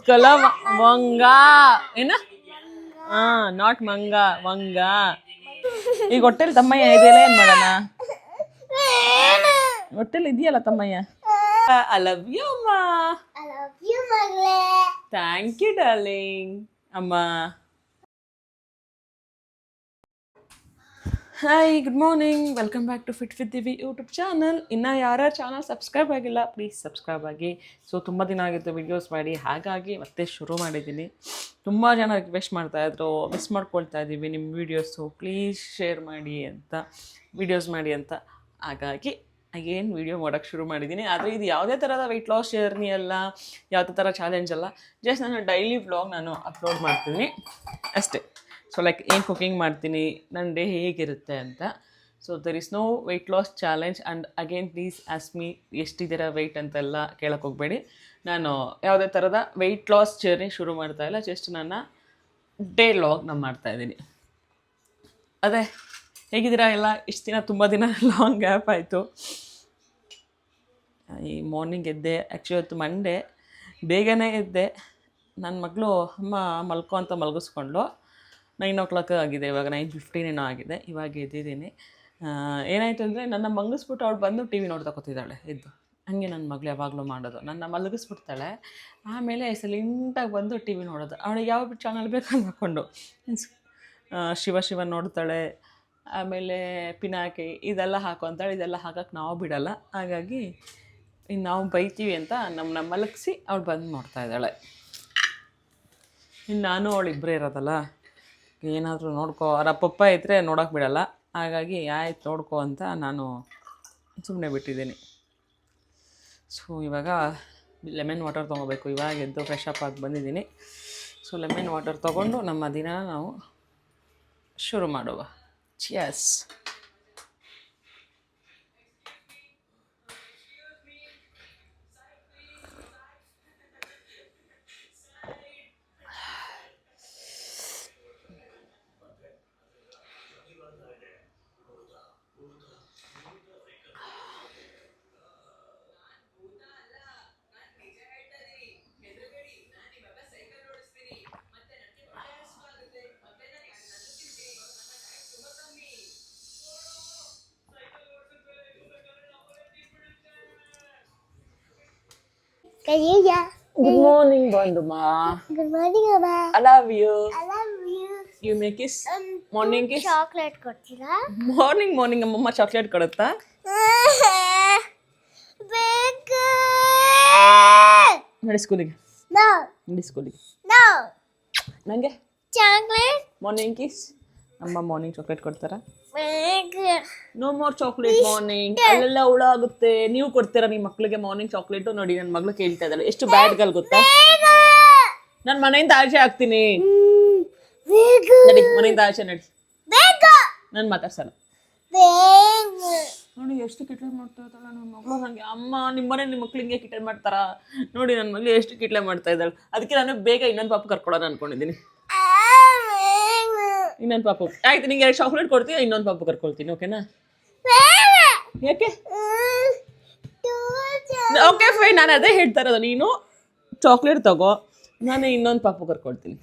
ಕಲ ವಂಗ ಏನ ನಾಟ್ ಮಂಗ ವಂಗ. ಈಗ ಹೊಟ್ಟೆಲಿ ತಮ್ಮಯ್ಯ ಇದೆಯಲ್ಲ, ಏನ್ ಮಾಡೋಣ? ಹೊಟ್ಟೆಲಿ ಇದೆಯಲ್ಲ ತಮ್ಮಯ್ಯ. ಐ ಲವ್ ಯು ಅಮ್ಮ. ಥ್ಯಾಂಕ್ ಯು ಡಾರ್ಲಿಂಗ್ ಅಮ್ಮ. Hi, good morning. Welcome back to fit with Divi YouTube channel. ಇನ್ನು ಯಾರ್ಯಾರು ಚಾನಲ್ ಸಬ್ಸ್ಕ್ರೈಬ್ ಆಗಿಲ್ಲ, ಪ್ಲೀಸ್ ಸಬ್ಸ್ಕ್ರೈಬ್ ಆಗಿ. ಸೊ ತುಂಬ ದಿನ ಆಗಿತ್ತು ವೀಡಿಯೋಸ್ ಮಾಡಿ, ಹಾಗಾಗಿ ಮತ್ತೆ ಶುರು ಮಾಡಿದ್ದೀನಿ. ತುಂಬ ಜನ ರಿಕ್ವೆಸ್ಟ್ ಮಾಡ್ತಾಯಿದ್ರು, ಮಿಸ್ ಮಾಡ್ಕೊಳ್ತಾ ಇದ್ದೀವಿ ನಿಮ್ಮ ವೀಡಿಯೋಸು, ಪ್ಲೀಸ್ ಶೇರ್ ಮಾಡಿ ಅಂತ, ವೀಡಿಯೋಸ್ ಮಾಡಿ ಅಂತ. ಹಾಗಾಗಿ ಅಗೇನ್ ವೀಡಿಯೋ ಮಾಡೋಕ್ಕೆ ಶುರು ಮಾಡಿದ್ದೀನಿ. ಆದರೆ ಇದು ಯಾವುದೇ ಥರದ ವೆಯ್ಟ್ ಲಾಸ್ ಜರ್ನಿ ಅಲ್ಲ, ಯಾವುದೇ ಥರ ಚಾಲೆಂಜ್ ಅಲ್ಲ. ಜಸ್ಟ್ ನಾನು ಡೈಲಿ ವ್ಲಾಗ್ ನಾನು ಅಪ್ಲೋಡ್ ಮಾಡ್ತೀನಿ ಅಷ್ಟೇ. ಸೊ ಲೈಕ್ ಏನು ಕುಕಿಂಗ್ ಮಾಡ್ತೀನಿ, ನನ್ನ ಡೇ ಹೇಗಿರುತ್ತೆ ಅಂತ. So there is no weight loss challenge. And again please ask me ಎಷ್ಟಿದ್ದೀರಾ ವೆಯ್ಟ್ ಅಂತೆಲ್ಲ ಕೇಳೋಕ್ಕೆ ಹೋಗಬೇಡಿ. ನಾನು ಯಾವುದೇ ಥರದ ವೆಯ್ಟ್ ಲಾಸ್ ಜರ್ನಿ ಶುರು ಮಾಡ್ತಾಯಿಲ್ಲ, ಜಸ್ಟ್ ನನ್ನ ಡೇ ಲಾಗ್ನ ಮಾಡ್ತಾಯಿದ್ದೀನಿ. ಅದೇ ಹೇಗಿದ್ದೀರಾ ಎಲ್ಲ? ಇಷ್ಟು ದಿನ ತುಂಬ ದಿನ ಲಾಂಗ್ ಗ್ಯಾಪ್ ಆಯಿತು. ಈ ಮಾರ್ನಿಂಗ್ ಎದ್ದೆ, ಆ್ಯಕ್ಚುಲಿ ಇವತ್ತು ಮಂಡೇ, ಬೇಗನೆ ಎದ್ದೆ. ನನ್ನ ಮಗಳು ಅಮ್ಮ ಮಲ್ಕೊ ಅಂತ ಮಲಗಿಸ್ಕೊಂಡು 9 ಆಗಿದೆ, ಇವಾಗ 9:15 ಏನೋ ಆಗಿದೆ. ಇವಾಗ ಎದ್ದಿದ್ದೀನಿ. ಏನಾಯಿತು ಅಂದರೆ, ನನ್ನ ಮಲಗಿಸ್ಬಿಟ್ಟು ಅವಳು ಬಂದು ಟಿ ವಿ ನೋಡ್ತಾ ಕೂತಿದ್ದಾಳೆ ಎದ್ದು. ಹಾಗೆ ನನ್ನ ಮಗಳು ಯಾವಾಗಲೂ ಮಾಡೋದು, ನನ್ನ ಮಲಗಿಸ್ಬಿಡ್ತಾಳೆ, ಆಮೇಲೆ ಸೈಲೆಂಟಾಗಿ ಬಂದು ಟಿ ವಿ ನೋಡೋದು. ಅವಳಿಗೆ ಯಾವ ಚಾನಲ್ ಬೇಕು ಅದು ಹಾಕ್ಕೊಂಡು ಶಿವ ನೋಡ್ತಾಳೆ, ಆಮೇಲೆ ಪಿನಾಕಿ ಇದೆಲ್ಲ ಹಾಕೊತಾಳೆ. ಇದೆಲ್ಲ ಹಾಕೋಕ್ಕೆ ನಾವು ಬಿಡೋಲ್ಲ, ಹಾಗಾಗಿ ಇನ್ನು ನಾವು ಬೈತೀವಿ ಅಂತ ನಮ್ಮನ್ನ ಮಲಗಿಸಿ ಅವಳು ಬಂದು ನೋಡ್ತಾ ಇದ್ದಾಳೆ. ಇನ್ನು ನಾನು ಅವಳು ಇಬ್ಬರೇ ಇರೋದಲ್ಲ, ಏನಾದರೂ ನೋಡ್ಕೊ, ಅವ್ರ ಅಪ್ಪಪ್ಪ ಇದ್ದರೆ ನೋಡೋಕೆ ಬಿಡೋಲ್ಲ, ಹಾಗಾಗಿ ಆಯ್ತು ನೋಡ್ಕೊ ಅಂತ ನಾನು ಸುಮ್ಮನೆ ಬಿಟ್ಟಿದ್ದೀನಿ. ಸೊ ಇವಾಗ ಲೆಮನ್ ವಾಟರ್ ತೊಗೋಬೇಕು. ಇವಾಗ ಎದ್ದು ಫ್ರೆಶ್ ಅಪ್ ಆಗಿ ಬಂದಿದ್ದೀನಿ. ಸೊ ಲೆಮನ್ ವಾಟರ್ ತೊಗೊಂಡು ನಮ್ಮ ದಿನ ನಾವು ಶುರು ಮಾಡುವ. Cheers. Good morning, Banduma. Good morning, Amma. I love you. I love you. You make kiss? Morning kiss? Chocolate ಕೊಡ್ತೀರಾ? Morning ಅಮ್ಮಮ್ಮ ಚಾಕ್ಲೇಟ್ ಕೊಡುತ್ತಾ? ಬೇಕು. ನಡಿ ಸ್ಕೂಲಿಗೆ. No. ನಡಿ ಸ್ಕೂಲಿಗೆ. No. ನನಗೆ Chocolate. Morning kiss. ಅಮ್ಮ ಮಾರ್ನಿಂಗ್ ಚಾಕ್ಲೇಟ್ ಕೊಡ್ತಾರಾ? ಬೇಕು. No more chocolate morning. ಅಲ್ಲೆಲ್ಲ ಹುಳ ಆಗುತ್ತೆ. ನೀವು ಕೊಡ್ತೀರಾ ನಿಮ್ಮ ಮಕ್ಳಿಗೆ ಮಾರ್ನಿಂಗ್ ಚಾಕ್ಲೇಟು? ನೋಡಿ ನನ್ನ ಮಗಳು ಕೇಳ್ತಾ ಇದ್ದಾಳೆ. ಎಷ್ಟು ಬ್ಯಾಡ್ ಗರ್ಲ್ ಗೊತ್ತಾ? ನಾನು ಮನೆಯಿಂದ ಆಚೆ ಹಾಕ್ತೀನಿ. ಬೇಕು. ನಡಿ ಮನೆಯಿಂದ ಆಚೆ ನಡಿ. ಬೇಕು. ನಾನು ಮಾತಾಡ್ಸಲ್ಲ. ಬೇಕು. ನೋಡಿ ಎಷ್ಟು ಕಿಟ್ಲೆ ಮಾಡ್ತಾ ಇದ್ದಾಳೆ ನನ್ನ ಮಗಳು. ನನಗೆ ಅಮ್ಮ ನಿಮ್ಮನೆ ನಿಮ್ಮ ಮಕ್ಳು ಹಿಂಗೆ ಕಿಟ್ಲೆ ಮಾಡ್ತಾರಾ? ನೋಡಿ ನನ್ನ ಮಗಳು ಎಷ್ಟು ಕಿಟ್ಲೆ ಮಾಡ್ತಾ ಇದ್ದಾಳೆ. ಅದಕ್ಕೆ ನಾನು ಬೇಗ ಇನ್ನೊಂದು ಪಾಪು ಕರ್ಕೊಳ್ಳೋಣ ಅನ್ಕೊಂಡಿದ್ದೀನಿ. ಇನ್ನೊಂದು ಪಾಪು ಆಯ್ತು, ನಿಂಗೆ 2 ಚಾಕ್ಲೇಟ್ ಕೊಡ್ತೀನಿ, ಇನ್ನೊಂದು ಪಾಪು ಕರ್ಕೊಳ್ತೀನಿ. ಓಕೆನಾ? ಯಾಕೆ? ಓಕೆ ಫೈನ್, ನಾನು ಅದೇ ಹೇಳ್ತಾ ಇರೋದು. ನೀನು ಚಾಕ್ಲೇಟ್ ತಗೋ, ನಾನು ಇನ್ನೊಂದು ಪಾಪು ಕರ್ಕೊಳ್ತೀನಿ.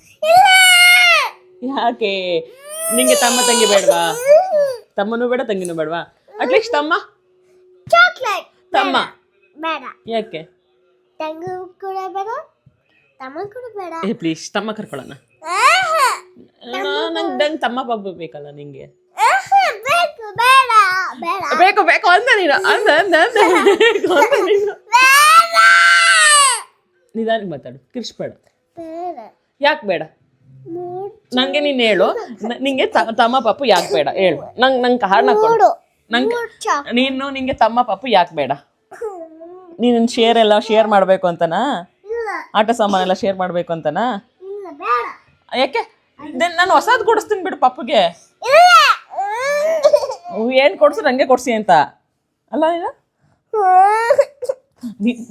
ಯಾಕೆ? ನಿಂಗೆ ತಮ್ಮ ತಂಗಿ ಬೇಡವಾ? ತಮ್ಮನೂ ಬೇಡ ತಂಗಿನೂ ಬೇಡವಾ? ಅಟ್ಲೀಸ್ಟ್ ತಮ್ಮ ಚಾಕ್ಲೇಟ್. ತಮ್ಮ ಬೇಡ. ಯಾಕೆ? ತಂಗಿ ಕೂಡ ಬೇಡ, ತಮ್ಮ ಕೂಡ ಬೇಡ. ಪ್ಲೀಸ್ ತಮ್ಮ ಕರ್ಕೊಳ್ಳೋಣ. ನಂಗೆ ತಮ್ಮ ಪಾಪು ಬೇಕಲ್ಲ ನಿಂಗೆ. ಬೇಕು. ಬೇಡ. ಬೇಡ. ಬೇಕು ಬೇಕು ಅಂದ ನೀನು ನಿಧಾನಕ್ಕೆ ಮಾತಾಡು, ಕಿರ್ಚ್ಬೇಡ. ಬೇಡ. ಯಾಕೆ ಬೇಡ? ನಂಗೆ ನೀನು ಹೇಳು, ನಿಂಗೆ ತಮ್ಮ ಪಾಪು ಯಾಕೆ ಬೇಡ ಹೇಳು. ನಂಗೆ ಕಾರಣ ಕೊಡು. ನೀನು ನಿಂಗೆ ತಮ್ಮ ಪಾಪು ಯಾಕೆ ಬೇಡ? ನೀನು ಶೇರ್ ಮಾಡಬೇಕು ಅಂತನಾ? ಆಟ ಸಾಮಾನೆಲ್ಲ ಶೇರ್ ಮಾಡಬೇಕು ಅಂತನಾ? ಯಾಕೆ? ನಾನು ಹೊಸದು ಕೊಡಿಸ್ತೀನಿ ಬಿಡು ಪಾಪುಗೆ. ಏನು ಕೊಡ್ಸು ನಂಗೆ ಕೊಡ್ಸಿ ಅಂತ ಅಲ್ಲ ನೀನು?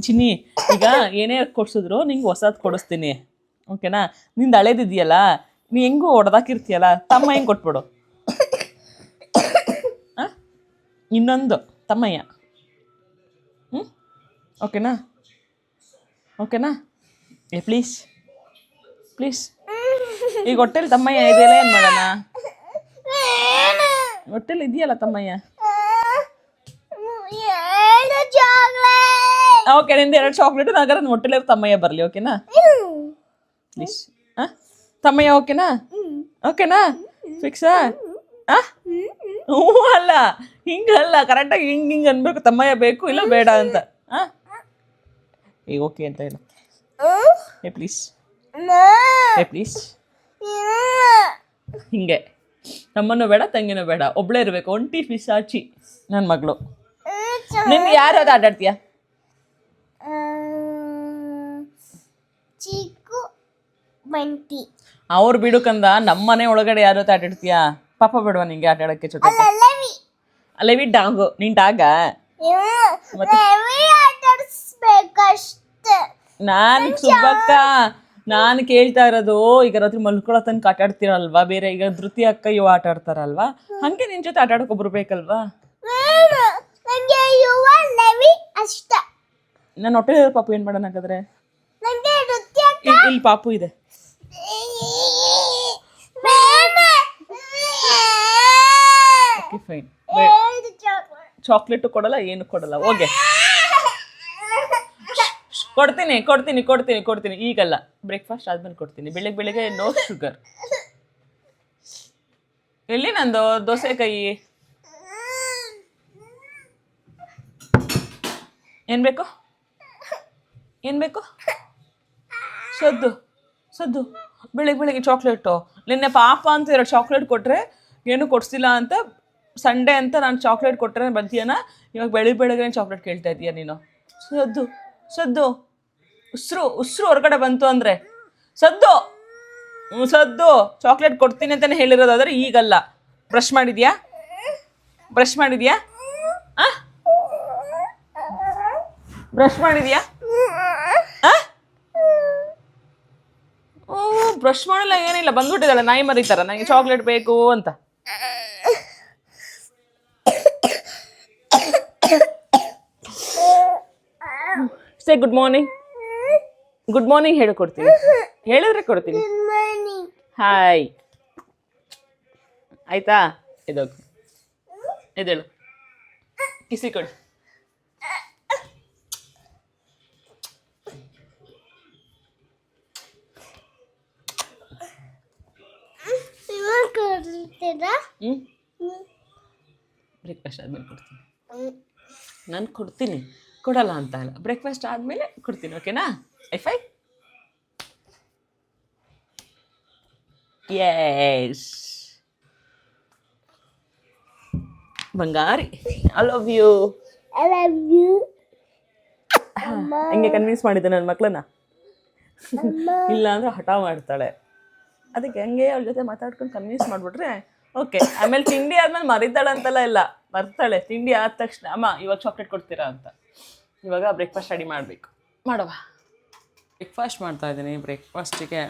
ಚಿನ್ನಿ, ಈಗ ಏನೇ ಕೊಡ್ಸಿದ್ರು ನಿಂಗೆ ಹೊಸದು ಕೊಡಿಸ್ತೀನಿ, ಓಕೆನಾ? ನಿಂದು ಹಳೇದಿದೆಯಲ್ಲ, ನೀ ಹೆಂಗೂ ಹೊಡೆದಾಕಿರ್ತೀಯಲ್ಲ, ತಮ್ಮ ಹೆಂಗೆ ಕೊಟ್ಬಿಡು. ಇನ್ನೊಂದು ತಮ್ಮಯ್ಯ. ಓಕೆನಾ? ಓಕೆನಾ? Please please. ಈಗ ಹೊಟ್ಟೆಲಿ ತಮ್ಮಯ್ಯ ಇದೆಯಲ್ಲ, ಏನು ಮಾಡೋಣ? ಹೊಟ್ಟೆಲಿ ಇದೆಯಲ್ಲ ತಮ್ಮಯ್ಯ. ಓಕೆ, ನಿಂದು 2 ಚಾಕ್ಲೇಟ್. ಹಾಗಾದ್ರೆ ನನ್ನ ಹೊಟ್ಟೆಲಿ ತಮ್ಮಯ್ಯ ಬರಲಿ, ಓಕೆನಾ? ಪ್ಲೀಸ್. ತಮ್ಮಯ್ಯ ಓಕೆನಾ? ಓಕೆನಾ? ಫಿಕ್ಸಾ? ಹ್ಞೂ ಅಲ್ಲ, ಹಿಂಗಲ್ಲ, ಕರೆಕ್ಟಾಗಿ ಹಿಂಗೆ ಅನ್ಬೇಕು. ತಮ್ಮಯ್ಯ ಬೇಕು ಇಲ್ಲ ಬೇಡ ಅಂತ. ಈಗ ಓಕೆ ಅಂತ ಹೇಳು. ಏ ಪ್ಲೀಸ್, ಏ ಪ್ಲೀಸ್. ಹಿಂಗೆ ತಮ್ಮನೂ ಬೇಡ ತಂಗಿನೂ ಬೇಡ, ಒಬ್ಳೇ ಇರಬೇಕು. ಒಂಟಿ ಪಿಸಾಚಿ ನನ್ನ ಮಗಳು. ನಿನ್ಗೆ ಯಾರು ಅದು ಆಟಾಡ್ತೀಯ? ಚಿಕ್ಕು ಬಂಟಿ. ಅವ್ರು ಬಿಡುಕಂದ. ನಮ್ಮನೆ ಒಳಗಡೆ ಯಾರು ಆಟಾಡ್ತೀಯ? ಪಾಪ ಬೇಡವಾ ನಿಂಗೆ ಆಟ ಆಡೋಕ್ಕೆ? ಜೊತೆ ಲೆವಿ ಡಾಗು. ನೀನ್ ಡಾಗ? ನಾನು ಸುಬ್ಬಕ್ಕ, ನಾನು ಕೇಳ್ತಾ ಇರೋದು, ಈಗ ರಾತ್ರಿ ಮಲ್ಕೊಳ್ಳೋ ತನಕ ಆಟ ಆಡ್ತೀರಲ್ವಾ? ಬೇರೆ ಈಗ ಧೃತಿ ಅಕ್ಕ ಇವು ಆಟ ಆಡ್ತಾರಲ್ವಾ? ಹಂಗೆ ನಿನ್ ಜೊತೆ ಆಟ ಆಡೋಕೆ ಒಬ್ರು ಬೇಕಲ್ವಾ? ನನ್ನ ಹೊಟ್ಟೆ ಪಾಪು ಏನ್ ಮಾಡೋಣ ಹಾಗಾದ್ರೆ? ಇಲ್ಲಿ ಪಾಪು ಇದೆ. ಫೈನ್. ಚಾಕ್ಲೇಟು ಕೊಡಲ್ಲ, ಏನು ಕೊಡಲ್ಲ. ಹೋಗೆ. ಕೊಡ್ತೀನಿ ಕೊಡ್ತೀನಿ ಕೊಡ್ತೀನಿ ಕೊಡ್ತೀನಿ. ಈಗಲ್ಲ, ಬ್ರೇಕ್ಫಾಸ್ಟ್ ಆದ್ಮೇಲೆ ಕೊಡ್ತೀನಿ. ಬೆಳಿಗ್ಗೆ ನೋ ಶುಗರ್. ಎಲ್ಲಿ ನಂದು ದೋಸೆಕಾಯಿ? ಏನ್ ಬೇಕು? ಏನ್ ಬೇಕು? ಸದ್ದು ಬೆಳಿಗ್ಗೆ ಚಾಕ್ಲೇಟು. ನಿನ್ನೆ ಪಾಪ ಅಂತ 2 ಚಾಕ್ಲೇಟ್ ಕೊಟ್ರೆ, ಏನು ಕೊಡ್ಸಿಲ್ಲ ಅಂತ ಸಂಡೇ ಅಂತ ನಾನು ಚಾಕ್ಲೇಟ್ ಕೊಟ್ಟರೆ ಬಂತೀಯನ. ಇವಾಗ ಬೆಳಿಗ್ಗೆ ಚಾಕ್ಲೇಟ್ ಕೇಳ್ತಾ ಇದೀಯ ನೀನು. ಸದ್ದು ಉಸಿರು ಹೊರಗಡೆ ಬಂತು ಅಂದರೆ ಸದ್ದು. ಚಾಕ್ಲೇಟ್ ಕೊಡ್ತೀನಿ ಅಂತಲೇ ಹೇಳಿರೋದಾದ್ರೆ ಈಗಲ್ಲ. ಬ್ರಷ್ ಮಾಡಿದ್ಯಾ? ಬ್ರಷ್ ಮಾಡಿದ್ಯಾ? ಬ್ರಷ್ ಮಾಡಲ್ಲ, ಏನಿಲ್ಲ. ಬಂದ್ಬಿಟ್ಟಿದ್ದಾಳೆ ನಾಯಿ ಮರಿತಾರ, ನನಗೆ ಚಾಕ್ಲೇಟ್ ಬೇಕು ಅಂತ. ಸೇ ಗುಡ್ ಮಾರ್ನಿಂಗ್ ಹೇಳಿಕೊಡ್ತೀನಿ. ಹೇಳಿದ್ರೆ ಕೊಡ್ತೀನಿ. ಹಾಯ್ ಆಯ್ತಾ? ಎದ್ದೇಳು, ಕಿಸಿ ಕೊಡಿ. ಬ್ರೇಕ್ಫಾಸ್ಟ್ ಆದ್ಮೇಲೆ ಕೊಡ್ತೀನಿ. ನಾನು ಕೊಡ್ತೀನಿ, ಕೊಡಲ್ಲ ಅಂತ ಅಲ್ಲ. ಬ್ರೇಕ್ಫಾಸ್ಟ್ ಆದಮೇಲೆ ಕೊಡ್ತೀನಿ, ಓಕೆನಾ? I Yes Bangari, I love you. ಹಂಗೆ ಕನ್ವಿನ್ಸ್ ಮಾಡಿದ್ದೆ ನನ್ನ ಮಕ್ಕಳನ್ನ. ಇಲ್ಲ ಅಂದ್ರೆ ಹಠ ಮಾಡ್ತಾಳೆ. ಅದಕ್ಕೆ ಹಂಗೆ ಅವ್ರ ಜೊತೆ ಮಾತಾಡ್ಕೊಂಡು ಕನ್ವಿನ್ಸ್ ಮಾಡಿಬಿಟ್ರೆ ಓಕೆ. ಆಮೇಲೆ ತಿಂಡಿ ಆದ್ಮೇಲೆ ಮರಿತಾಳೆ ಅಂತೆಲ್ಲ ಇಲ್ಲ, ಬರ್ತಾಳೆ. ತಿಂಡಿ ಆದ ತಕ್ಷಣ ಅಮ್ಮ ಇವಾಗ ಚಾಕ್ಲೇಟ್ ಕೊಡ್ತೀರಾ ಅಂತ. ಇವಾಗ ಬ್ರೇಕ್ಫಾಸ್ಟ್ ರೆಡಿ ಮಾಡಬೇಕು. ಮಾಡವಾ? ಬ್ರೇಕ್ಫಾಸ್ಟ್ ಮಾಡ್ತಾಯಿದ್ದೀನಿ. ಬ್ರೇಕ್ಫಾಸ್ಟಿಗೆ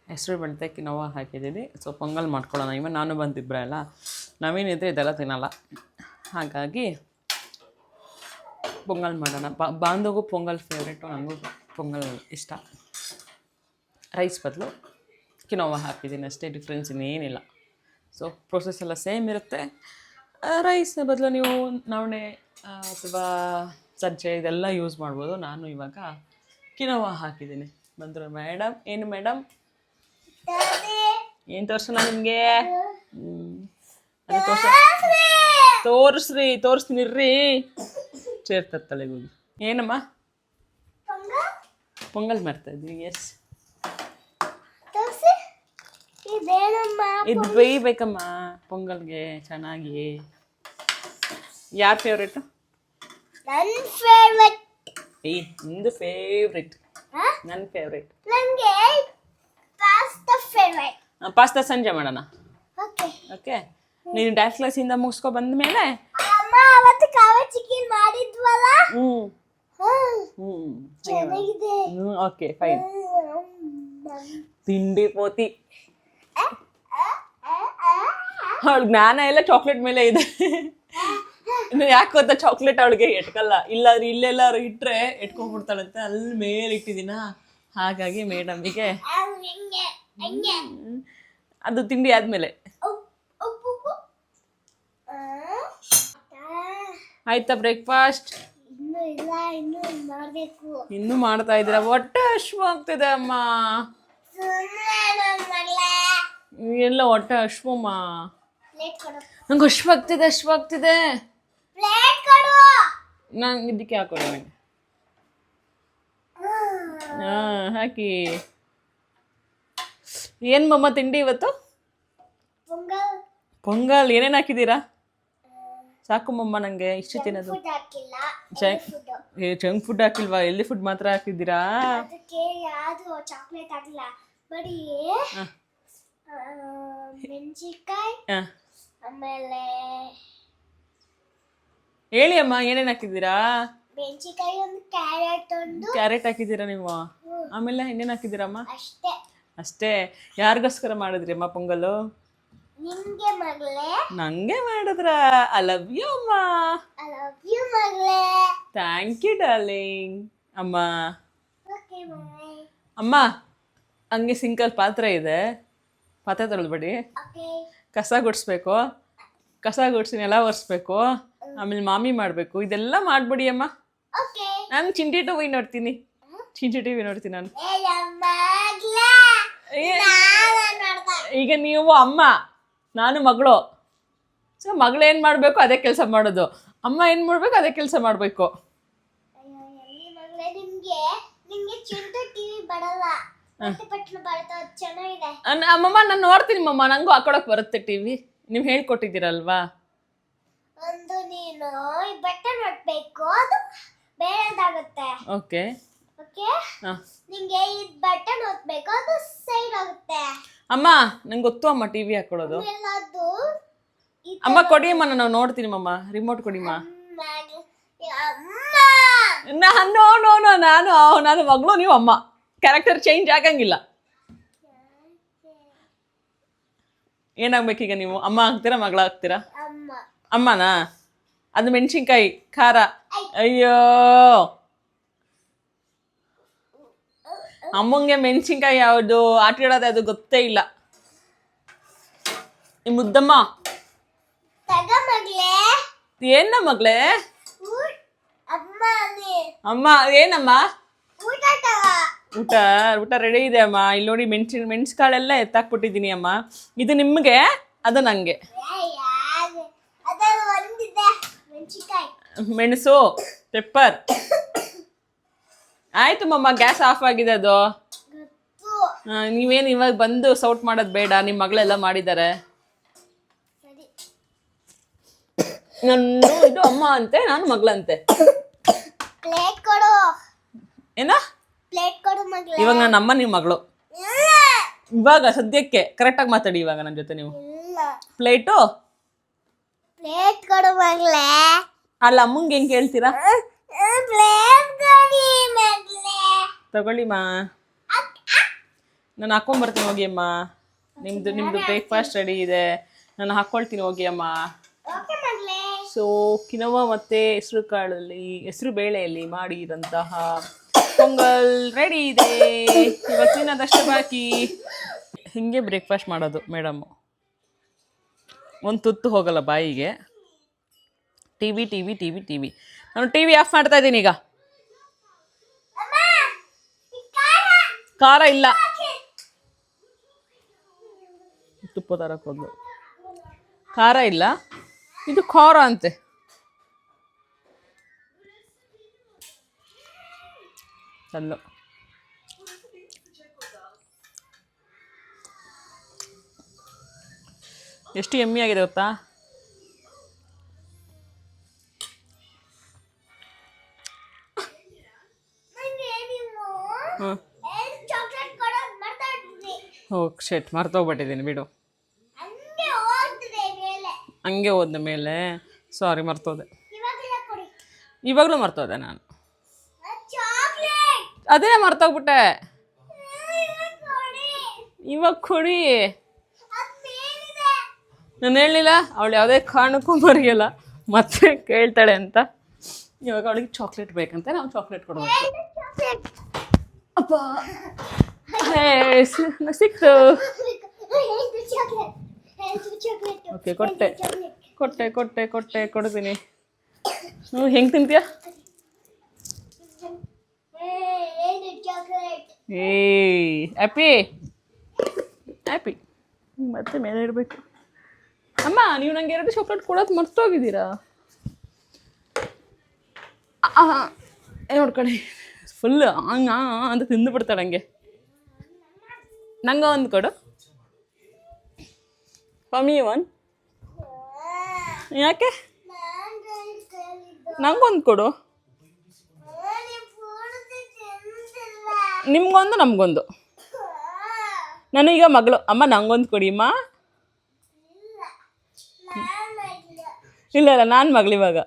ಹೆಸರು ಬೆಳ್ತೆ ಕಿನೋವಾ ಹಾಕಿದ್ದೀನಿ. ಸೊ ಪೊಂಗಲ್ ಮಾಡ್ಕೊಳ್ಳೋಣ. ಇವಾಗ ನಾನು ಬಂದಿಬ್ಬರಲ್ಲ, ನವೀನಿದ್ರೆ ಇದೆಲ್ಲ ತಿನ್ನಲ್ಲ, ಹಾಗಾಗಿ ಪೊಂಗಲ್ ಮಾಡೋಣ. ಬಾಂಧವಗೂ ಪೊಂಗಲ್ ಫೇವ್ರೇಟು, ನನಗೂ ಪೊಂಗಲ್ ಇಷ್ಟ. ರೈಸ್ ಬದಲು ಕಿನೋವಾ ಹಾಕಿದ್ದೀನಿ ಅಷ್ಟೇ, ಡಿಫ್ರೆನ್ಸ್ ಇನ್ನೇನಿಲ್ಲ. ಸೊ ಪ್ರೊಸೆಸ್ ಎಲ್ಲ ಸೇಮ್ ಇರುತ್ತೆ. ರೈಸ್ ಬದಲು ನೀವು ನವಣೆ ಅಥವಾ ಸಜ್ಜೆ ಇದೆಲ್ಲ ಯೂಸ್ ಮಾಡ್ಬೋದು. ನಾನು ಇವಾಗ ಕಿನೋವಾ ಹಾಕಿದ್ದೀನಿ. ಬಂದರು ಮೇಡಮ್. ಏನು ಮೇಡಮ್? ಏನು ತೋರಿಸೋಣ ನಿಮಗೆ? ತೋರಿಸ್ತೀನಿ ರೀ. ಸೇರ್ತದೆ ತಲೆಗೆ ಹೋಗಿ. ಏನಮ್ಮ? ಪೊಂಗಲ್ ಮಾಡ್ತಾಯಿದ್ದೀನಿ. ಎಸ್, ಇದು ಬೇಯಬೇಕಮ್ಮ ಪೊಂಗಲ್ಗೆ ಚೆನ್ನಾಗಿ. ಯಾರ ಫೇವ್ರೇಟು? ನಿಂದು ಫೇವ್ರೇಟ್. ನನ್ನ ಫೇವ್ರೇಟ್ ಪಾಸ್ತಾ. ಸಂಜೆ ಮಾಡೋಣ, ಓಕೆ? ನೀನು ಡ್ಯಾನ್ಸ್ ಕ್ಲಾಸಿಂದ ಮುಗಿಸ್ಕೊ ಬಂದ ಮೇಲೆ ಓಕೆ ಫೈನ್. ತಿಂಡಿ ಪೋತಿ. ಅವಳು ಜ್ಞಾನ ಎಲ್ಲ ಚಾಕ್ಲೇಟ್ ಮೇಲೆ ಇದೆ. ಯಾಕೆ ಗೊತ್ತಾ? ಚಾಕ್ಲೇಟ್ ಅವಳಿಗೆ ಎಟ್ಕಲ್ಲ. ಇಲ್ಲಾದ್ರೆ ಇಲ್ಲೆಲ್ಲಾರು ಇಟ್ಟರೆ ಎಟ್ಕೊಂಡ್ಬಿಡ್ತಾಳಂತೆ. ಅಲ್ಲಿ ಮೇಲೆ ಇಟ್ಟಿದ್ದೀನ, ಹಾಗಾಗಿ ಮೇಡಮಿಗೆ ಹೆಂಗೆ ಹೆಂಗೆ ಅದು ತಿಂಡಿ ಆದಮೇಲೆ ಉಪ್ಪು ಆಯ್ತಾ ಬ್ರೇಕ್ಫಾಸ್ಟ್? ಇನ್ನೂ ಇಲ್ಲ, ಇನ್ನೂ ಮಾಡಬೇಕು. ಇನ್ನೂ ಮಾಡ್ತಾ ಇದ್ದೀರಾ? ಹೊಟ್ಟೆ ಹಶ್ವಾಗ್ತಿದೆ ಅಮ್ಮ. ಎಲ್ಲ ಹೊಟ್ಟೆ ಹಶ್ವಮ್ಮ. ನಂಗೆ ಹಶ್ವಾಗ್ತಿದೆ. ನಂಗೆ ಇದಕ್ಕೆ ಹಾಕೋಣ ನನಗೆ. ಹಾಕಿ. ಏನು ಮಮ್ಮ ತಿಂಡಿ ಇವತ್ತು? ಪೊಂಗಲ್. ಏನೇನು ಹಾಕಿದ್ದೀರಾ? ಸಾಕು ಮಮ್ಮ, ನನಗೆ ಇಷ್ಟು ತಿನ್ನೋದು. ಜಂಕ್ ಫುಡ್ ಹಾಕಿಲ್ವಾ? ಎಲ್ಲಿ ಫುಡ್ ಮಾತ್ರ ಹಾಕಿದ್ದೀರಾ? ಚಾಕ್ಲೇಟ್ ಹಾಕಿಲ್ಲ, ಬರೀ ಮೆಣಸಿನ್ಕಾಯಿ, ಆಮೇಲೆ ಹೇಳಿ ಅಮ್ಮ, ಏನೇನು ಹಾಕಿದ್ದೀರಾ? ಮೆಣಸಿನ್ಕಾಯಿ, ಒಂದು ಕ್ಯಾರೆಟ್ ಹಾಕಿದ್ದೀರಾ ನೀವು? ಆಮೇಲೆ ಇನ್ನೇನು ಹಾಕಿದ್ದೀರಮ್ಮ? ಅಷ್ಟೇ. ಯಾರಿಗೋಸ್ಕರ ಮಾಡಿದ್ರಿ ಅಮ್ಮ ಪೊಂಗಲು? ನಿಮ್ಗೆ ಮಗಳೇ. ನಂಗೆ ಮಾಡಿದ್ರ? ಐ ಲವ್ ಯು ಅಮ್ಮ. ಐ ಲವ್ ಯು ಮಗಳೇ. Thank you darling. ಅಮ್ಮ ಓಕೆ ಬಾಯ್. ಅಮ್ಮ, ಹಂಗೆ ಸಿಂಕಲ್ ಪಾತ್ರೆ ಇದೆ, ಪಾತ್ರೆ ತೊಳೆದ್ಬಿಡಿ. ಓಕೆ. ಕಸ ಗುಡಿಸ್ಬೇಕು, ಕಸ ಗುಡಿಸಿ ನೆಲ ಒರೆಸ್ಬೇಕು, ಆಮೇಲೆ ಮಾಮಿ ಮಾಡಬೇಕು. ಇದೆಲ್ಲ ಮಾಡ್ಬಿಡಿ ಅಮ್ಮ. ಓಕೆ. ನಾನು ಚಿಂಟಿ ಟಿವಿ ನೋಡ್ತೀನಿ. ನಾನು. ಈಗ ನೀವು ಅಮ್ಮ, ನಾನು ಮಗಳು. ಸೊ ಮಗಳು ಏನು ಮಾಡಬೇಕು ಅದೇ ಕೆಲಸ ಮಾಡೋದು, ಅಮ್ಮ ಏನು ಮಾಡಬೇಕು ಅದೇ ಕೆಲಸ ಮಾಡಬೇಕು. ಅಮ್ಮಮ್ಮ ನಾನು ನೋಡ್ತೀನಿ ಮಮ್ಮ, ನಂಗೂ ಹಾಕೊಳಕ್ ಬರುತ್ತೆ ಟಿವಿ. ನೀವು ಹೇಳ್ಕೊಟ್ಟಿದ್ದೀರಲ್ವಾ? ಒಂದು ನೀನು ಬಟನ್ ಒತ್ತಬೇಕು, ಅದು ಬೇರೆದಾಗುತ್ತೆ. Okay okay. ನಿಂಗೆ ಈ ಬಟನ್ ಒತ್ತಬೇಕು, ಅದು ಸೈಡ್ ಆಗುತ್ತೆ. ಅಮ್ಮ ನಂಗೆ ಗೊತ್ತು ಅಮ್ಮ ಟಿವಿ ಹಾಕೊಳ್ಳೋದು. ಅದು ಅಮ್ಮ ಕೊಡಿ ಅಮ್ಮ, ನಾನು ನೋಡ್ತೀನಿ ಮಮ್ಮ. ರಿಮೋಟ್ ಕೊಡಿಮ್ಮ. ನಾನು ಮಗಳು, ನೀವು ಅಮ್ಮ. ಕ್ಯಾರೆಕ್ಟರ್ ಚೇಂಜ್ ಆಗಂಗಿಲ್ಲ. ಏನಾಗ್ಬೇಕೀಗ ನೀವು? ಅಮ್ಮ ಆಗ್ತೀರಾ ಮಗಳ ಆಗ್ತೀರಾ? ಅಮ್ಮನಾ? ಅದು ಮೆಣಸಿನ್ಕಾಯಿ ಖಾರ. ಅಯ್ಯೋ, ಅಮ್ಮಂಗೆ ಮೆಣಸಿನ್ಕಾಯಿ ಯಾವುದು ಆಟ ಆಡೋದು ಅದು ಗೊತ್ತೇ ಇಲ್ಲ. ಈ ಮುದ್ದಮ್ಮ ಏನ ಮಗಳೇ? ಅಮ್ಮ ಏನಮ್ಮ? ಊಟ ರೆಡಿ ಇದೆ ಅಮ್ಮ. ಇಲ್ಲಿ ನೋಡಿ, ಮೆಣಸು ಕಾಳೆಲ್ಲ ಎತ್ತಾಕ್ಬಿಟ್ಟಿದ್ದೀನಿ ಅಮ್ಮ. ಇದು ನಿಮ್ಗೆ, ಅದು ನಂಗೆ. ಮೆಣಸು, ಪೆಪ್ಪರ್. ಆಯ್ತು ಮಮ್ಮ, ಗ್ಯಾಸ್ ಆಫ್ ಆಗಿದೆ ಅದು. ನೀವೇನು ಇವಾಗ ಬಂದು ಸೌಟ್ ಮಾಡೋದು ಬೇಡ, ನಿಮ್ಮ ಮಗಳೆಲ್ಲ ಮಾಡಿದ್ದಾರೆ. ನಾನು ಇದು ಅಮ್ಮ ಅಂತೆ, ನಾನು ಮಗಳಂತೆ. ಏನ? ಇವಾಗ ನಾನು ಅಮ್ಮ, ನೀವು ಮಗಳು. ಇವಾಗ ಸದ್ಯಕ್ಕೆ ಕರೆಕ್ಟಾಗಿ ಮಾತಾಡಿ ಇವಾಗ ನನ್ನ ಜೊತೆ ನೀವು. ಪ್ಲೇಟು ಕೊಡು ಮಗಳೇ. ಅಲ್ಲ, ಅಮ್ಮಂಗೆ ಹೆಂಗೆ ಕೇಳ್ತೀರಾ? ತಗೊಳ್ಳಿ ಮಾ, ನಾನು ಹಾಕೊಂಡ್ಬರ್ತೀನಿ ಹೋಗಿ ಅಮ್ಮ. ನಿಮ್ದು ಬ್ರೇಕ್ಫಾಸ್ಟ್ ರೆಡಿ ಇದೆ, ನಾನು ಹಾಕ್ಕೊಳ್ತೀನಿ ಹೋಗಿ ಅಮ್ಮ. ಸೊ ಕಿನೋವ ಮತ್ತು ಹೆಸರು ಬೇಳೆಯಲ್ಲಿ ಮಾಡಿದಂತಹ ಪೊಂಗಲ್ ರೆಡಿ ಇದೆ. ಇವತ್ತಿನದಷ್ಟು ಬಾಕಿ. ಹಿಂಗೆ ಬ್ರೇಕ್ಫಾಸ್ಟ್ ಮಾಡೋದು ಮೇಡಮ್ಮು. ಒಂದು ತುತ್ತು ಹೋಗಲ್ಲ ಬಾಯಿಗೆ. ಟಿವಿ. ನಾನು ಟಿವಿ ಆಫ್ ಮಾಡ್ತಾ ಇದ್ದೀನಿ ಈಗ. ಖಾರ ಇಲ್ಲ, ತುಪ್ಪ ತರಕ್ಕೆ ಹೋದ್ಲು. ಖಾರ ಇಲ್ಲ, ಇದು ಖಾರ ಅಂತೆ. ಅಲ್ಲೋ ಎಷ್ಟು ಎಮ್ಮಿ ಆಗಿದೆ ಗೊತ್ತಾ? ಶೆಟ್ ಮರ್ತೋಗ್ಬಿಟ್ಟಿದ್ದೀನಿ ಬಿಡು. ಹಂಗೆ ಹೋದ ಮೇಲೆ ಸಾರಿ, ಮರ್ತೋದೆ. ಇವಾಗಲೂ ಮರ್ತೋದೆ ನಾನು. ಅದೇ ಮರ್ತೋಗ್ಬಿಟ್ಟೆ. ಇವಾಗ ಕೊಡಿ. ನಾನು ಹೇಳಲಿಲ್ಲ ಅವಳು ಯಾವುದೇ ಕಾರಣಕ್ಕೂ ಮರೆಯಲ್ಲ, ಮತ್ತೆ ಕೇಳ್ತಾಳೆ ಅಂತ. ಇವಾಗ ಅವಳಿಗೆ ಚಾಕ್ಲೇಟ್ ಬೇಕಂತ ನಾವು ಚಾಕ್ಲೇಟ್ ಕೊಡ್ಬೇಕು. ಅಪ್ಪ ಸಿಕ್ತು. ಓಕೆ ಕೊಟ್ಟೆ ಕೊಟ್ಟೆ ಕೊಟ್ಟೆ ಕೊಟ್ಟೆ ಕೊಡ್ತೀನಿ. ಹೆಂಗೆ ತಿಂತೀಯ? ಹ್ಯಾಪಿ ಹ್ಯಾಪಿ ಮತ್ತೆ ಮೇಲೆ ಇಡಬೇಕು. ಅಮ್ಮ ನೀವು ನಂಗೆ 2 ಚಾಕ್ಲೇಟ್ ಕೊಡೋದು ಮರ್ತೋಗಿದ್ದೀರಾ? ನೋಡ್ಕೊಳ್ಳಿ ಫುಲ್ ಅಂತ ತಿಂದು ಬಿಡ್ತಾಳೆ ಹಂಗೆ. ನಂಗೆ ಒಂದು ಕೊಡು. Mummy one. ಯಾಕೆ? ನಂಗೊಂದು ಕೊಡು. ನಿಮ್ಗೊಂದು ನಮಗೊಂದು. ನನಗೀಗ ಮಗಳು. ಅಮ್ಮ ನಂಗೊಂದು ಕೊಡಿ ಅಮ್ಮ. ಇಲ್ಲ ಇಲ್ಲ ನಾನು ಮಗಳು ಇವಾಗ.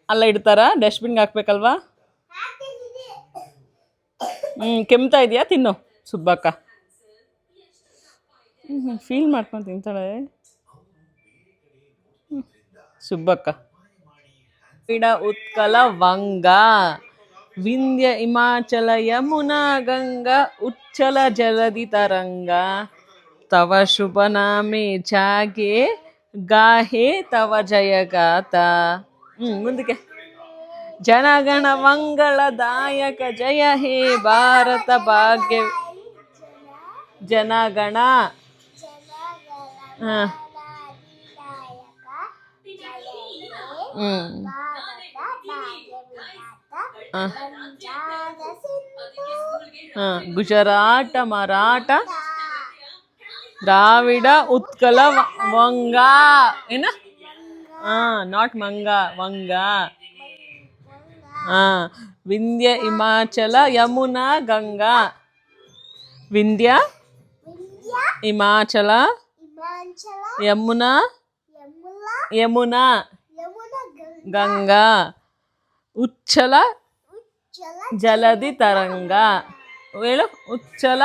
ಅಲ್ಲ ಇಡ್ತಾರಾ? ಡಸ್ಟ್ಬಿನ್ಗೆ ಹಾಕ್ಬೇಕಲ್ವಾ? ಕೆಮ್ತಾ ಇದೆಯಾ? ತಿನ್ನು ಸುಬ್ಬಕ್ಕ. ಫೀಲ್ ಮಾಡ್ಕೊಂಡು ತಿಂತಾಳೆ ಸುಬ್ಬಕ್ಕ. ಕ್ರೀಡ ಉತ್ಕಲ ವಂಗ ವಿಂಧ್ಯ ಹಿಮಾಚಲ ಯಮುನಾ ಗಂಗಾ ಉಚ್ಚಲ ಜಲಧಿ ತರಂಗ ತವ ಶುಭ ನಾಮೆ ಜಾಗೆ ಗಾಹೆ ತವ ಜಯಗಾತ. ಮುಂದಕ್ಕೆ. ಜನಗಣ ಮಂಗಳದಾಯಕ ಜಯ ಹೇ ಭಾರತ ಭಾಗ್ಯ ಜನಗಣ. ಗುಜರಾಟ ಮರಾಠ ದ್ರಾವಿಡ ಉತ್ಕಲ ವಂಗ. ಏನ? ನಾಟ್ ಮಂಗ, ವಂಗ. ವಿಂಧ್ಯ ಹಿಮಾಚಲ ಯಮುನಾ ಗಂಗಾ. ವಿಂಧ್ಯ ಹಿಮಾಚಲ ಯಮುನಾ ಯಮುನಾ ಗಂಗಾ ಉಚ್ಚಲ ಜಲಧಿ ತರಂಗ. ಹೇಳು. ಉಚ್ಚಲ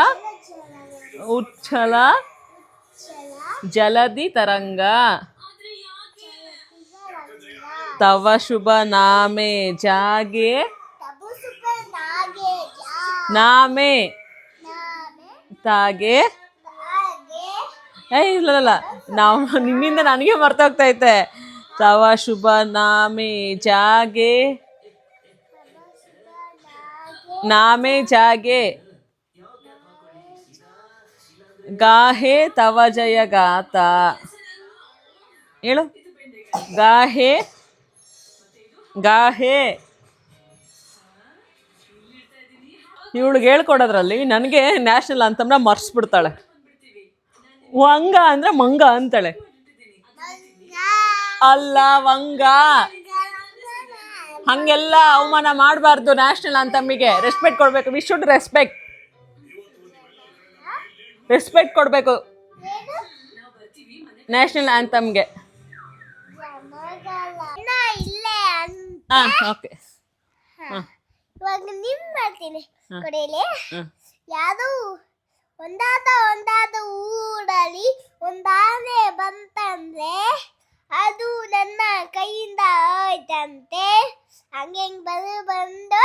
ಉಚ್ಚಲ ಜಲಧಿ ತರಂಗ ತವ ಶುಭ ನಾಮೆ ಜಾಗೆ ನಾಮೆ ತಾಗೆ. ಇಲ್ಲ ನಾವು ನಿನ್ನಿಂದ ನನಗೆ ಮರ್ತೋಗ್ತೈತೆ. ತವ ಶುಭ ನಾಮೆ ಜಾಗೆ ನಾಮೆ ಜಾಗೆ ಗಾಹೆ ತವ ಜಯ ಗಾತ. ಹೇಳು. ಗಾಹೆ ಗಾಹೆ. ಇವಳಿಗೆ ಹೇಳ್ಕೊಡೋದ್ರಲ್ಲಿ ನನಗೆ ನ್ಯಾಷನಲ್ ಅಂತಮ್ನ ಮರ್ಸ್ಬಿಡ್ತಾಳೆ. ವಂಗ ಅಂದ್ರೆ ಮಂಗ ಅಂತಾಳೆ. ಅಲ್ಲ ವಂಗ. ಹಂಗೆಲ್ಲ ಅವಮಾನ ಮಾಡಬಾರ್ದು. ನ್ಯಾಷನಲ್ ಅಂತಮ್ಮಿಗೆ ರೆಸ್ಪೆಕ್ಟ್ ಕೊಡಬೇಕು. ವಿ ಶುಡ್ ರೆಸ್ಪೆಕ್ಟ್ ಕೊಡಬೇಕು ನ್ಯಾಷನಲ್ ಆ್ಯಂಥಮ್ಗೆ. ಓಕೆ. ಇವಾಗ ನಿಮ್ ಮಾಡ್ತೀನಿ ಕೊಡೇಲಿ. ಯಾವುದು ಒಂದಾದ ಊರಲ್ಲಿ ಒಂದಾನೆ ಬಂತಂದ್ರೆ ಅದು ನನ್ನ ಕೈಯಿಂದ ಹೋಯ್ತಂತೆ. ಹಂಗೆ ಬಂದು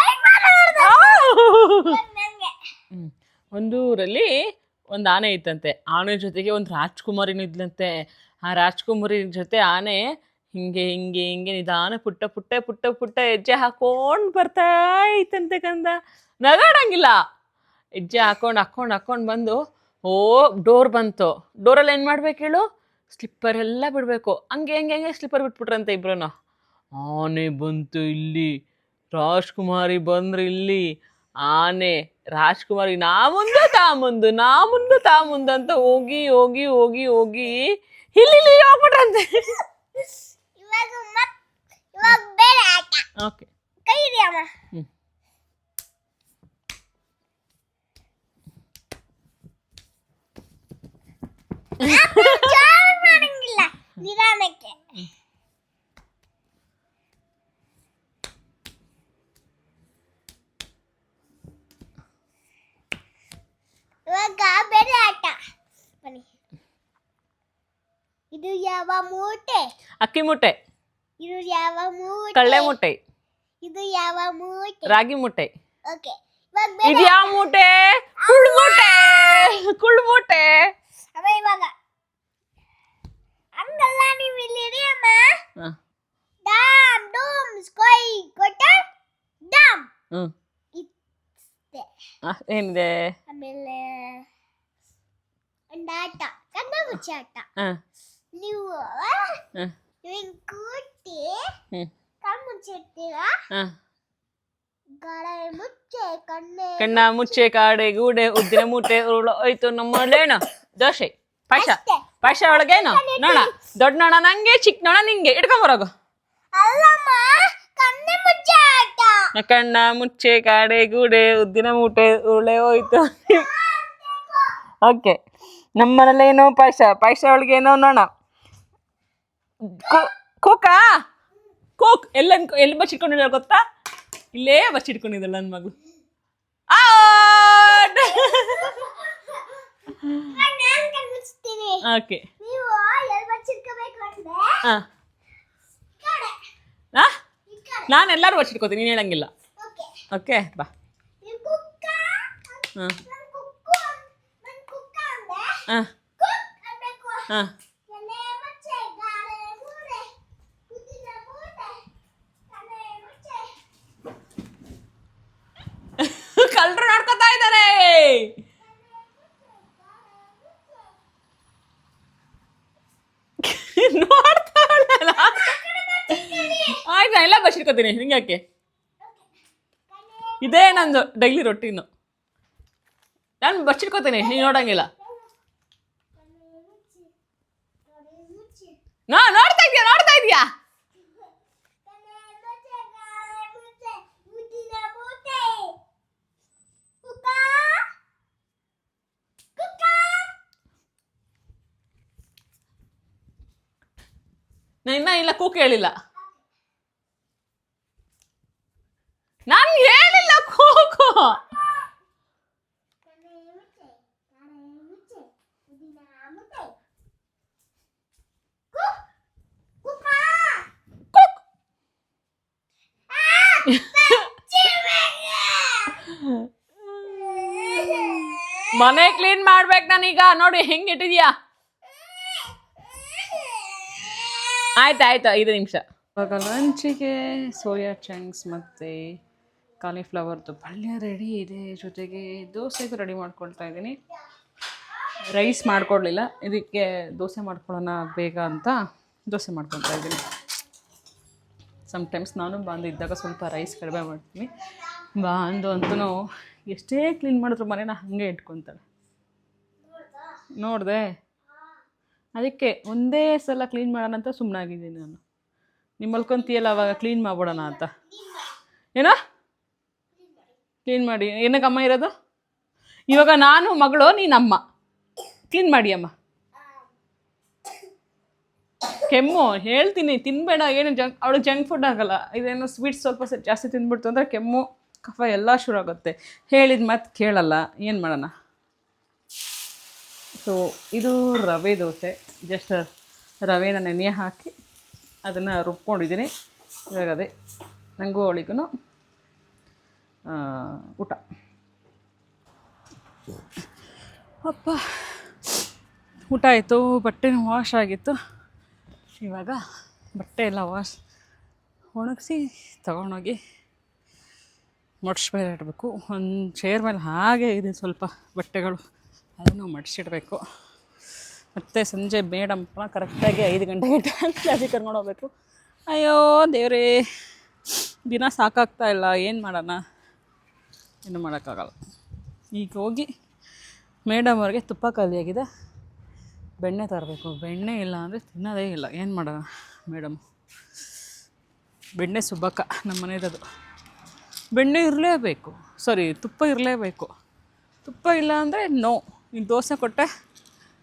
ಒಂದು ಊರಲ್ಲಿ ಒಂದು ಆನೆ ಇತ್ತಂತೆ. ಆನೆ ಜೊತೆಗೆ ಒಂದು ರಾಜ್ಕುಮಾರಿನೂ ಇದ್ಲಂತೆ. ಆ ರಾಜ್ಕುಮಾರಿ ಜೊತೆ ಆನೆ ಹಿಂಗೆ ಹಿಂಗೆ ಹಿಂಗೆ ನಿಧಾನ ಪುಟ್ಟ ಪುಟ್ಟ ಪುಟ್ಟ ಪುಟ್ಟ ಹೆಜ್ಜೆ ಹಾಕೊಂಡು ಬರ್ತಾ ಇತ್ತಂತೆ ಕಂದ. ನಗಾಡಂಗಿಲ್ಲ. ಹೆಜ್ಜೆ ಹಾಕೊಂಡು ಬಂದು ಡೋರ್ ಬಂತು. ಡೋರಲ್ಲಿ ಏನು ಮಾಡ್ಬೇಕು ಹೇಳು? ಸ್ಲಿಪ್ಪರ್ ಎಲ್ಲ ಬಿಡಬೇಕು. ಹಂಗೆ ಹೆಂಗೆ ಹೆಂಗೆ ಸ್ಲಿಪ್ಪರ್ ಬಿಟ್ಬಿಟ್ರಂತೆ ಇಬ್ರು. ಆನೆ ಬಂತು ಇಲ್ಲಿ, ರಾಜ್ಕುಮಾರಿ ಬಂದ್ರು ಇಲ್ಲಿ. ಆನೆ ರಾಜ್ಕುಮಾರಿ ನಾ ಮುಂದೆ ತಾ ಮುಂದೆ ಅಂತ ಹೋಗಿ ಹೋಗಿ ಹೋಗಿ ಹೋಗಿ ಇಲ್ಲಿ ಹೋಗ್ಬಿಟ್ರಂತೆ. ಇವಾಗ ಬೇರೆ ಆಟ. ಓಕೆ. ಕೈ ಹಿಡಿಯಮ್ಮ. ಮಾಡಂಗಿಲ್ಲ ನಿಧಾನಕ್ಕೆ. ಇವಾಗ ಬೇರೆ ಆಟ. ಬನ್ನಿ. ಇದು ಯಾವ ಮೂಟೆ? ಅಕ್ಕಿ ಮೂಟೆ. ಇದು ಯಾವ ಮೂಟೆ? ಕಳ್ಳೆ ಮೂಟೆ. ಇದು ಯಾವ ಮೂಟೆ? ರಾಗಿ ಮೂಟೆ. ಓಕೆ. ಇದು ಯಾವ ಮೂಟೆ? ಕುಳ್ಮೂಟೆ. ಅಮ್ಮ ಇವಾಗ ಹಂಗಲ್ಲ, ನೀವು ಇಲ್ಲಿ ಇರಿ ಅಮ್ಮ. ಡಾಮ್ ಡೂಮ್ ಸ್ಕೈ ಕೊಟ್ಟ ಡಾಮ್. ಏನಿದೆ? ಆಮೇಲೆ ಒಂದು ಆಟ, ಕಣ್ಣ ಮುಚ್ಚಿ ಆಟ. ನೀವು ಹಿಂಗ್ ಕೂತಿ ಕಣ್ಣು ಮುಚ್ಚಿರ್ತೀರಾ. ಗಾಳಿ ಮುಚ್ಚೆ ಕಣ್ಣ ಮುಚ್ಚೆ ಕಾಡೆ ಗೂಡೆ ಉದ್ದಿನ ಮೂಟೆ ಹೋಯ್ತು ನಮ್ಮಲ್ಲೇನು ದೋಸೆ ಪಾಯಸ ಒಳಗೇನು ನೋಣ ದೊಡ್ಡ ನೋಣ ನಂಗೆ ಚಿಕ್ಕ ನೋಣ ನಿಂಗೆ ಇಟ್ಕೊಂಬರೋಗು. ಅಲ್ಲಮ್ಮ, ಕಣ್ಣು ಮುಚ್ಚೆ ಆಟ. ಕಣ್ಣ ಮುಚ್ಚೆ ಕಾಡೆ ಗೂಡೆ ಉದ್ದಿನ ಮೂಟೆ ಉರುಳೆ ಹೋಯ್ತು. ಓಕೆ, ನಮ್ಮನೇಲೇನೋ ಪಾಯಸ ಒಳಗೇನೋ ನೋಣ ಕೂಕ ಎಲ್ಲಿ ಬಚ್ಚಿಟ್ಕೊಂಡಿದ್ದಾಳೆ ಗೊತ್ತಾ? ಇಲ್ಲೇ ಬಚ್ಚಿಟ್ಕೊಂಡಿದ್ದಾಳೆ ನನ್ನ ಮಗಳು. ಓಕೆ, ನಾನು ಎಲ್ಲರೂ ಬಚ್ಚಿಟ್ಕೋತೀನಿ, ನೀನು ಹೇಳಂಗಿಲ್ಲ. ಓಕೆ ಬಾ. ಕಳ್ಳರು ನೋಡ್ಕೊತಾ ಇದ್ದಾರೆ. ಆಯ್ತು, ಎಲ್ಲ ಬಚ್ಚಿಟ್ಕೋತೀನಿ, ನಿಂಗೆ ಯಾಕೆ? ಇದೇ ನಂದು ಡೈಲಿ ರೊಟೀನು, ನಾನು ಬಚ್ಚಿಟ್ಕೋತೀನಿ, ನೀನು ನೋಡಂಗಿಲ್ಲ. ನೋಡ್ತಾ ಇದೀಯಾ? ಇನ್ನ ಇಲ್ಲ, ಕೂಕ್ ಹೇಳಿಲ್ಲ. ನಾನು ಹೇಳಿಲ್ಲ ಕೂಕು. ಮನೆ ಕ್ಲೀನ್ ಮಾಡ್ಬೇಕು ನಾನೀಗ. ನೋಡಿ ಹೆಂಗಿಟ್ಟಿದ್ಯಾ? ಆಯ್ತು 5 ನಿಮಿಷ. ಇವಾಗ ಲಂಚಿಗೆ ಸೋಯಾ ಚಂಕ್ಸ್ ಮತ್ತು ಕಾಲಿಫ್ಲವರ್ದು ಪಲ್ಯ ರೆಡಿ ಇದೆ. ಜೊತೆಗೆ ದೋಸೆಗೂ ರೆಡಿ ಮಾಡ್ಕೊಳ್ತಾ ಇದ್ದೀನಿ. ರೈಸ್ ಮಾಡ್ಕೊಡ್ಲಿಲ್ಲ, ಇದಕ್ಕೆ ದೋಸೆ ಮಾಡ್ಕೊಳ್ಳೋಣ ಬೇಗ ಅಂತ ದೋಸೆ ಮಾಡ್ಕೊಳ್ತಾ ಇದ್ದೀನಿ. ಸಮ್ಟೈಮ್ಸ್ ನಾನು ಬಾಂದು ಇದ್ದಾಗ ಸ್ವಲ್ಪ ರೈಸ್ ಕಡಿಮೆ ಮಾಡ್ತೀನಿ. ಬಾಂದು ಅಂತೂ ಎಷ್ಟೇ ಕ್ಲೀನ್ ಮಾಡಿದ್ರು ಮನೇನ ಹಾಗೆ ಇಟ್ಕೊತಾಳೆ. ನೋಡಿದೆ, ಅದಕ್ಕೆ ಒಂದೇ ಸಲ ಕ್ಲೀನ್ ಮಾಡೋಣ ಅಂತ ಸುಮ್ಮನಾಗಿದ್ದೀನಿ ನಾನು. ನಿಮ್ಮ ಮಲ್ಕೊಂತೀಯಲ್ಲ ಅವಾಗ ಕ್ಲೀನ್ ಮಾಡ್ಬಿಡೋಣ ಅಂತ. ಏನೋ ಕ್ಲೀನ್ ಮಾಡಿ ಏನಕ್ಕೆ ಅಮ್ಮ ಇರೋದು? ಇವಾಗ ನಾನು ಮಗಳು, ನೀನಮ್ಮ, ಕ್ಲೀನ್ ಮಾಡಿ ಅಮ್ಮ. ಕೆಮ್ಮು ಹೇಳ್ತೀನಿ, ತಿನ್ನಬೇಡ, ಏನು ಅವಳಿಗೆ ಜಂಕ್ ಫುಡ್ ಆಗಲ್ಲ. ಇದೇನೋ ಸ್ವೀಟ್ಸ್ ಸ್ವಲ್ಪ ಜಾಸ್ತಿ ತಿಂದ್ಬಿಡ್ತು ಅಂದರೆ ಕೆಮ್ಮು ಕಫ ಎಲ್ಲ ಶುರು ಆಗುತ್ತೆ. ಹೇಳಿದ ಮಾತು ಕೇಳಲ್ಲ, ಏನು ಮಾಡೋಣ. ಸೊ ಇದು ರವೆ ದೋಸೆ. ಜಸ್ಟ್ ರವೆನ ನೆನೆ ಹಾಕಿ ಅದನ್ನು ರುಬ್ಕೊಂಡಿದ್ದೀನಿ. ಇವಾಗ ಅದೇ ನನಗೂ ಅವಳಿಗೂ ಊಟ. ಅಪ್ಪ, ಊಟ ಆಯಿತು, ಬಟ್ಟೆನೂ ವಾಶ್ ಆಗಿತ್ತು. ಇವಾಗ ಬಟ್ಟೆ ಎಲ್ಲ ಒಣಗಿಸಿ ತಗೊಂಡೋಗಿ ಮಡ್ಚ್ಮೇಲೆ ಇಡಬೇಕು. ಒಂದು ಚೇರ್ ಮೇಲೆ ಹಾಗೆ ಇದೆ ಸ್ವಲ್ಪ ಬಟ್ಟೆಗಳು, ಅದನ್ನು ಮಡ್ಚಿಡಬೇಕು. ಮತ್ತು ಸಂಜೆ ಮೇಡಮ್ ಕರೆಕ್ಟಾಗಿ 5 ಗಂಟೆಗೆ ಡ್ಯಾನ್ಸ್ ಕ್ಲಾಸಿಗೆ ಕರ್ಕೊಂಡು ಹೋಗ್ಬೇಕು. ಅಯ್ಯೋ ದೇವರೇ, ದಿನ ಸಾಕಾಗ್ತಾ ಇಲ್ಲ, ಏನು ಮಾಡೋಣ, ಏನು ಮಾಡೋಕ್ಕಾಗಲ್ಲ. ಈಗ ಹೋಗಿ ಮೇಡಮ್ ಅವ್ರಿಗೆ ತುಪ್ಪ ಖಾಲಿಯಾಗಿದೆ, ಬೆಣ್ಣೆ ತರಬೇಕು. ಬೆಣ್ಣೆ ಇಲ್ಲ ಅಂದರೆ ತಿನ್ನೋದೇ ಇಲ್ಲ, ಏನು ಮಾಡೋಣ. ಮೇಡಮ್ ಬೆಣ್ಣೆ ಸುಬ್ಬಕ್ಕ ನಮ್ಮ ಮನೆಯದು. ಬೆಣ್ಣೆ ಇರಲೇಬೇಕು, ತುಪ್ಪ ಇರಲೇಬೇಕು. ತುಪ್ಪ ಇಲ್ಲ ಅಂದರೆ ನೋ. ಈಗ ದೋಸೆ ಕೊಟ್ಟೆ,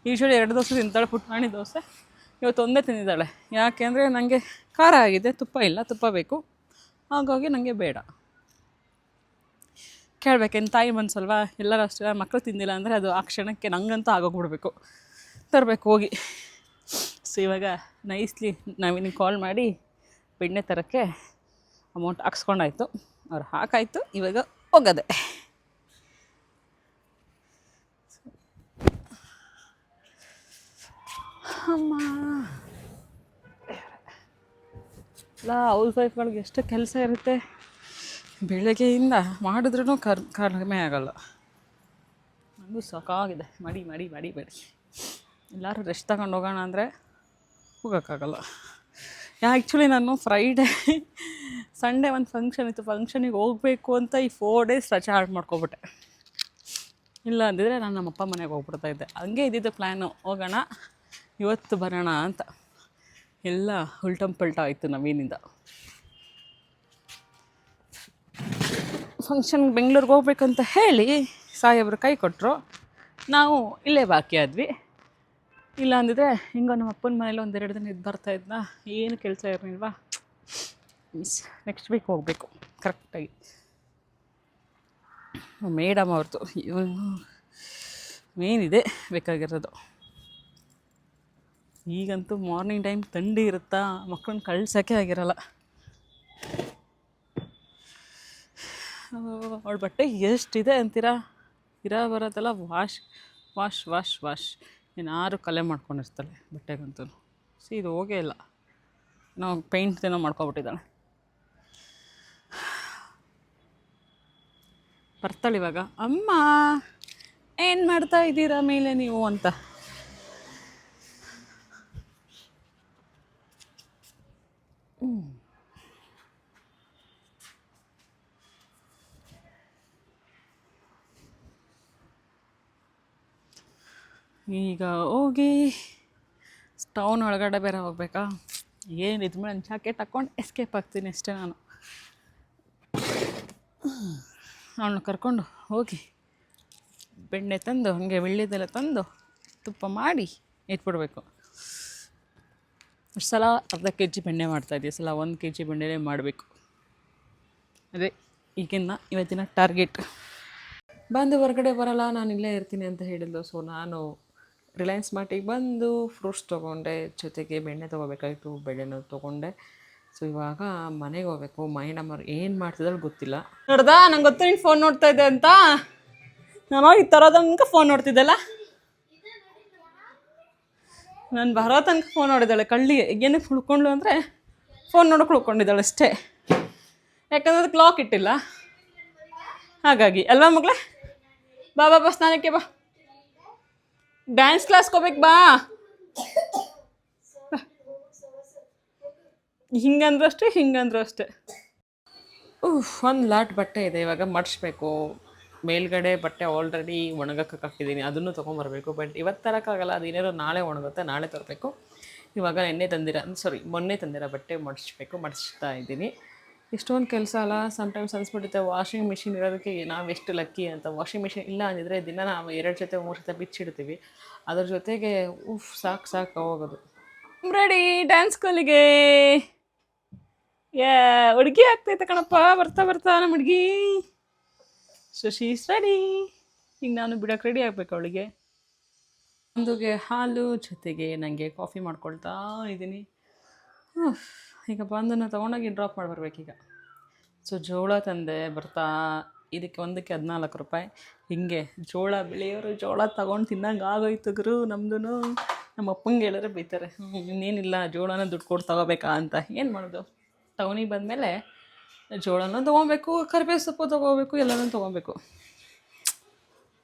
ಯೂಶ್ವಲಿ 2 ದೋಸೆ ತಿಂತಾಳೆ, ಪುಟಾಣಿ ದೋಸೆ. ಇವತ್ತು ಒಂದೇ ತಿಂದಿದ್ದಾಳೆ. ಯಾಕೆ ಅಂದರೆ ನನಗೆ ಖಾರ ಆಗಿದೆ, ತುಪ್ಪ ಇಲ್ಲ, ತುಪ್ಪ ಬೇಕು. ಹಾಗಾಗಿ ನನಗೆ ಬೇಡ. ಕೇಳಬೇಕೇನು ತಾಯಿ ಮನಸ್ಸಲ್ವ, ಎಲ್ಲರೂ ಅಷ್ಟೇ. ಮಕ್ಕಳು ತಿಂದಿಲ್ಲ ಅಂದರೆ ಅದು ಆ ಕ್ಷಣಕ್ಕೆ ನಂಗಂತೂ ಆಗೋಗ್ಬಿಡ್ಬೇಕು. ತರಬೇಕು ಹೋಗಿ. ಸೊ ಇವಾಗ ನೈಸ್ಲಿ ನಾವಿನಿಗೆ ಕಾಲ್ ಮಾಡಿ ಬೆಣ್ಣೆ ತರೋಕ್ಕೆ ಅಮೌಂಟ್ ಹಾಕ್ಸ್ಕೊಂಡಾಯ್ತು. ಅವ್ರು ಹಾಕಾಯಿತು, ಇವಾಗ ಹೋಗೋದೆ. ಅಮ್ಮ ಇಲ್ಲ, ಹೌಸ್ ವೈಫ್ಗಳಿಗೆ ಎಷ್ಟು ಕೆಲಸ ಇರುತ್ತೆ, ಬೆಳಗ್ಗೆಯಿಂದ ಮಾಡಿದ್ರೂ ಕಡಿಮೆ ಆಗಲ್ಲ. ನನಗೂ ಸಾಕಾಗಿದೆ, ಮಡಿ ಮಡಿ ಮಡಿ ಮಡಿ. ಎಲ್ಲರೂ ರೆಸ್ಟ್ ತಗೊಂಡು ಹೋಗೋಣ ಅಂದರೆ ಹೋಗೋಕ್ಕಾಗಲ್ಲ. ಆ್ಯಕ್ಚುಲಿ ನಾನು ಫ್ರೈಡೇ ಸಂಡೇ ಒಂದು ಫಂಕ್ಷನ್ ಇತ್ತು, ಫಂಕ್ಷನಿಗೆ ಹೋಗಬೇಕು ಅಂತ ಈ 4 days ರಜೆ ಹಾಳು ಮಾಡ್ಕೊಬಿಟ್ಟೆ. ಇಲ್ಲ ಅಂದಿದ್ರೆ ನಾನು ನಮ್ಮಪ್ಪ ಮನೆಗೆ ಹೋಗ್ಬಿಡ್ತಾಯಿದ್ದೆ. ಹಂಗೆ ಇದ್ದಿದ್ದು ಪ್ಲ್ಯಾನು, ಹೋಗೋಣ ಇವತ್ತು ಬರೋಣ ಅಂತ. ಎಲ್ಲ ಉಲ್ಟಂ ಪಲ್ಟ ಆಯಿತು ನವೀನಿಂದ. ಫಂಕ್ಷನ್ಗೆ ಬೆಂಗಳೂರಿಗೆ ಹೋಗ್ಬೇಕಂತ ಹೇಳಿ ಸಾಹೇಬ್ರು ಕೈ ಕೊಟ್ಟರು. ನಾವು ಇಲ್ಲೇ ಬಾಕಿ ಆದ್ವಿ. ಇಲ್ಲ ಅಂದಿದ್ರೆ ಹಿಂಗೋ ನಮ್ಮ ಅಪ್ಪನ ಮನೇಲಿ 1-2 ದಿನ ಇದ್ದು ಬರ್ತಾಯಿದ್ನ. ಏನು ಕೆಲಸ ಇರಲಿಲ್ವಾ, ನೆಕ್ಸ್ಟ್ ವೀಕ್ ಹೋಗಬೇಕು ಕರೆಕ್ಟಾಗಿ. ಮೇಡಮ್ ಅವ್ರದ್ದು ಮೇನಿದೆ ಬೇಕಾಗಿರೋದು. ಈಗಂತೂ ಮಾರ್ನಿಂಗ್ ಟೈಮ್ ಥಂಡಿ ಇರುತ್ತಾ, ಮಕ್ಕಳನ್ನ ಕಳ್ಸೋಕ್ಕೆ ಆಗಿರಲ್ಲ. ಅವಳ ಬಟ್ಟೆ ಎಷ್ಟಿದೆ ಅಂತೀರಾ, ಬರೋದೆಲ್ಲ ವಾಶ್ ವಾಶ್ ವಾಶ್ ವಾಶ್. ಏನಾರು ಕಲೆ ಮಾಡ್ಕೊಂಡಿರ್ತಾಳೆ ಬಟ್ಟೆಗಂತೂ. ಇದು ಹೋಗೇ ಇಲ್ಲ, ನಾವು ಪೇಂಟ್ ಏನೋ ಮಾಡ್ಕೊಬಿಟ್ಟಿದ್ದಾಳೆ. ಬರ್ತಾಳೆ ಇವಾಗ. ಅಮ್ಮ ಏನು ಮಾಡ್ತಾ ಇದ್ದೀರಾ ಮೇಲೆ ನೀವು ಅಂತ. ಈಗ ಹೋಗಿ ಟೌನ್ ಒಳಗಡೆ ಬೇರೆ ಹೋಗ್ಬೇಕಾ, ಏನು ಇದ್ಮೇಲೆ ಒಂದು ಜಾಕೆಟ್ ಹಾಕ್ಕೊಂಡು ಎಸ್ಕೇಪ್ ಆಗ್ತೀನಿ ಅಷ್ಟೇ ನಾನು. ಅವಳನ್ನ ಕರ್ಕೊಂಡು ಹೋಗಿ ಬೆಣ್ಣೆ ತಂದು ಹಾಗೆ ಬೆಳ್ಳಿದೆಲ್ಲ ತಂದು ತುಪ್ಪ ಮಾಡಿ ಇಟ್ಬಿಡ್ಬೇಕು. ಅಷ್ಟು ಸಲ ಅರ್ಧ kg ಬೆಣ್ಣೆ ಮಾಡ್ತಾಯಿದ್ದೀವಿ, ಸಲ 1 kg ಬೆಣ್ಣೆನೇ ಮಾಡಬೇಕು. ಅದೇ ಇವತ್ತಿನ ಟಾರ್ಗೆಟ್. ಬಂದು ಹೊರಗಡೆ ಬರೋಲ್ಲ, ನಾನು ಇಲ್ಲೇ ಇರ್ತೀನಿ ಅಂತ ಹೇಳಿದ್ದು. ಸೊ ನಾನು ರಿಲಯನ್ಸ್ ಮಾರ್ಟಿಗೆ ಬಂದು ಫ್ರೂಟ್ಸ್ ತೊಗೊಂಡೆ, ಜೊತೆಗೆ ಬೆಣ್ಣೆ ತೊಗೋಬೇಕಾಗಿತ್ತು, ಬೆಣ್ಣೆನೂ ತೊಗೊಂಡೆ. ಸೊ ಇವಾಗ ಮನೆಗೆ ಹೋಗ್ಬೇಕು. ಮೈನಮ್ಮರು ಏನು ಮಾಡ್ತಿದ್ದಾಳೆ ಗೊತ್ತಿಲ್ಲ. ನೋಡ್ದಾ, ನಂಗೆ ಗೊತ್ತು ನೀನು ಫೋನ್ ನೋಡ್ತಾ ಇದ್ದೆ ಅಂತ. ನಾನು ಹೋಗಿ ತರೋ ತನಕ ಫೋನ್ ನೋಡ್ತಿದ್ದೆಲ್ಲ. ನಾನು ಬರೋ ತನಕ ಫೋನ್ ನೋಡಿದ್ದಾಳೆ. ಕಳ್ಳಿಗೆ ಏನಕ್ಕೆ ಹುಳ್ಕೊಂಡ್ಳು ಅಂದರೆ ಫೋನ್ ನೋಡೋಕೆ ಹುಳ್ಕೊಂಡಿದ್ದಾಳೆ ಅಷ್ಟೇ. ಯಾಕಂದ್ರೆ ಅದಕ್ಕೆ ಲಾಕ್ ಇಟ್ಟಿಲ್ಲ, ಹಾಗಾಗಿ ಅಲ್ವಾ ಮಗಳೇ. ಬಾ ಬಾ ಬಾ, ಸ್ನಾನಕ್ಕೆ ಬಾ. ಡ್ಯಾನ್ಸ್ ಕ್ಲಾಸ್ಗೆ ಹೋಗ್ಬೇಕು ಬಾ. ಹಿಂಗಂದ್ರೂ ಅಷ್ಟೇ, ಹಿಂಗಂದ್ರೂ ಅಷ್ಟೇ. ಒಂದು ಲಾಟ್ ಬಟ್ಟೆ ಇದೆ, ಇವಾಗ ಮಡಿಸ್ಬೇಕು. ಮೇಲ್ಗಡೆ ಬಟ್ಟೆ ಆಲ್ರೆಡಿ ಒಣಗಕ್ಕೆ ಹಾಕಿದ್ದೀನಿ, ಅದನ್ನು ತೊಗೊಂಬರ್ಬೇಕು. ಬಟ್ ಇವತ್ತು ತರೋಕ್ಕಾಗಲ್ಲ, ಅದೇನೇನೋ ನಾಳೆ ಒಣಗುತ್ತೆ, ನಾಳೆ ತರಬೇಕು. ಇವಾಗ ಮೊನ್ನೆ ತಂದಿರೋ ಬಟ್ಟೆ ಮಡಿಸ್ತಾ ಇದ್ದೀನಿ. ಇಷ್ಟೊಂದು ಕೆಲಸ ಅಲ್ಲ, ಸಮ್ಟೈಮ್ಸ್ ಅನಿಸ್ಬಿಡುತ್ತೆ ವಾಷಿಂಗ್ ಮಿಷಿನ್ ಇರೋದಕ್ಕೆ ನಾವು ಎಷ್ಟು ಲಕ್ಕಿ ಅಂತ. ವಾಷಿಂಗ್ ಮಿಷಿನ್ ಇಲ್ಲ ಅಂದಿದ್ರೆ ದಿನ ನಾವು 2 ಜೊತೆ 3 ಜೊತೆ ಬಿಚ್ಚಿಡ್ತೀವಿ. ಅದ್ರ ಜೊತೆಗೆ ಸಾಕು ಹೋಗೋದು. ರೆಡಿ ಡ್ಯಾನ್ಸ್ ಸ್ಕೂಲಿಗೆ. ಹುಡುಗಿ ಆಗ್ತೈತೆ ಕಣಪ್ಪ, ಬರ್ತಾ ಬರ್ತಾ ನಮ್ಮ ಹುಡುಗಿ. So she's ready. ಈಗ ನಾನು ಬಿಡೋಕೆ ರೆಡಿ ಆಗಬೇಕು ಅವಳಿಗೆ. ಒಂದುಗೆ ಹಾಲು, ಜೊತೆಗೆ ನನಗೆ ಕಾಫಿ ಮಾಡ್ಕೊಳ್ತಾ ಇದ್ದೀನಿ. ಈಗ ಬಂದನ್ನು ತೊಗೊಂಡೋಗಿ ಡ್ರಾಪ್ ಮಾಡಿ ಬರ್ಬೇಕೀಗ. ಸೊ ಜೋಳ ತಂದೆ ಬರ್ತಾ, ಇದಕ್ಕೆ ಒಂದಕ್ಕೆ 14 ರೂಪಾಯಿ. ಹಿಂಗೆ ಜೋಳ ಬೆಳೆಯೋರು ಜೋಳ ತೊಗೊಂಡು ತಿನ್ನಂಗೆ ಆಗೋಯ್ತು ಗುರು ನಮ್ಮದು. ನಮ್ಮ ಅಪ್ಪಂಗೆ ಹೇಳಿದ್ರೆ ಬೈತಾರೆ, ಇನ್ನೇನಿಲ್ಲ ಜೋಳನ ದುಡ್ಡು ಕೊಟ್ಟು ತೊಗೋಬೇಕಾ ಅಂತ. ಏನು ಮಾಡೋದು, ಟೌನಿಗೆ ಬಂದಮೇಲೆ ಜೋಳನೂ ತೊಗೊಬೇಕು, ಕರಿಬೇವು ಸೊಪ್ಪು ತೊಗೋಬೇಕು, ಎಲ್ಲನೂ ತೊಗೊಬೇಕು.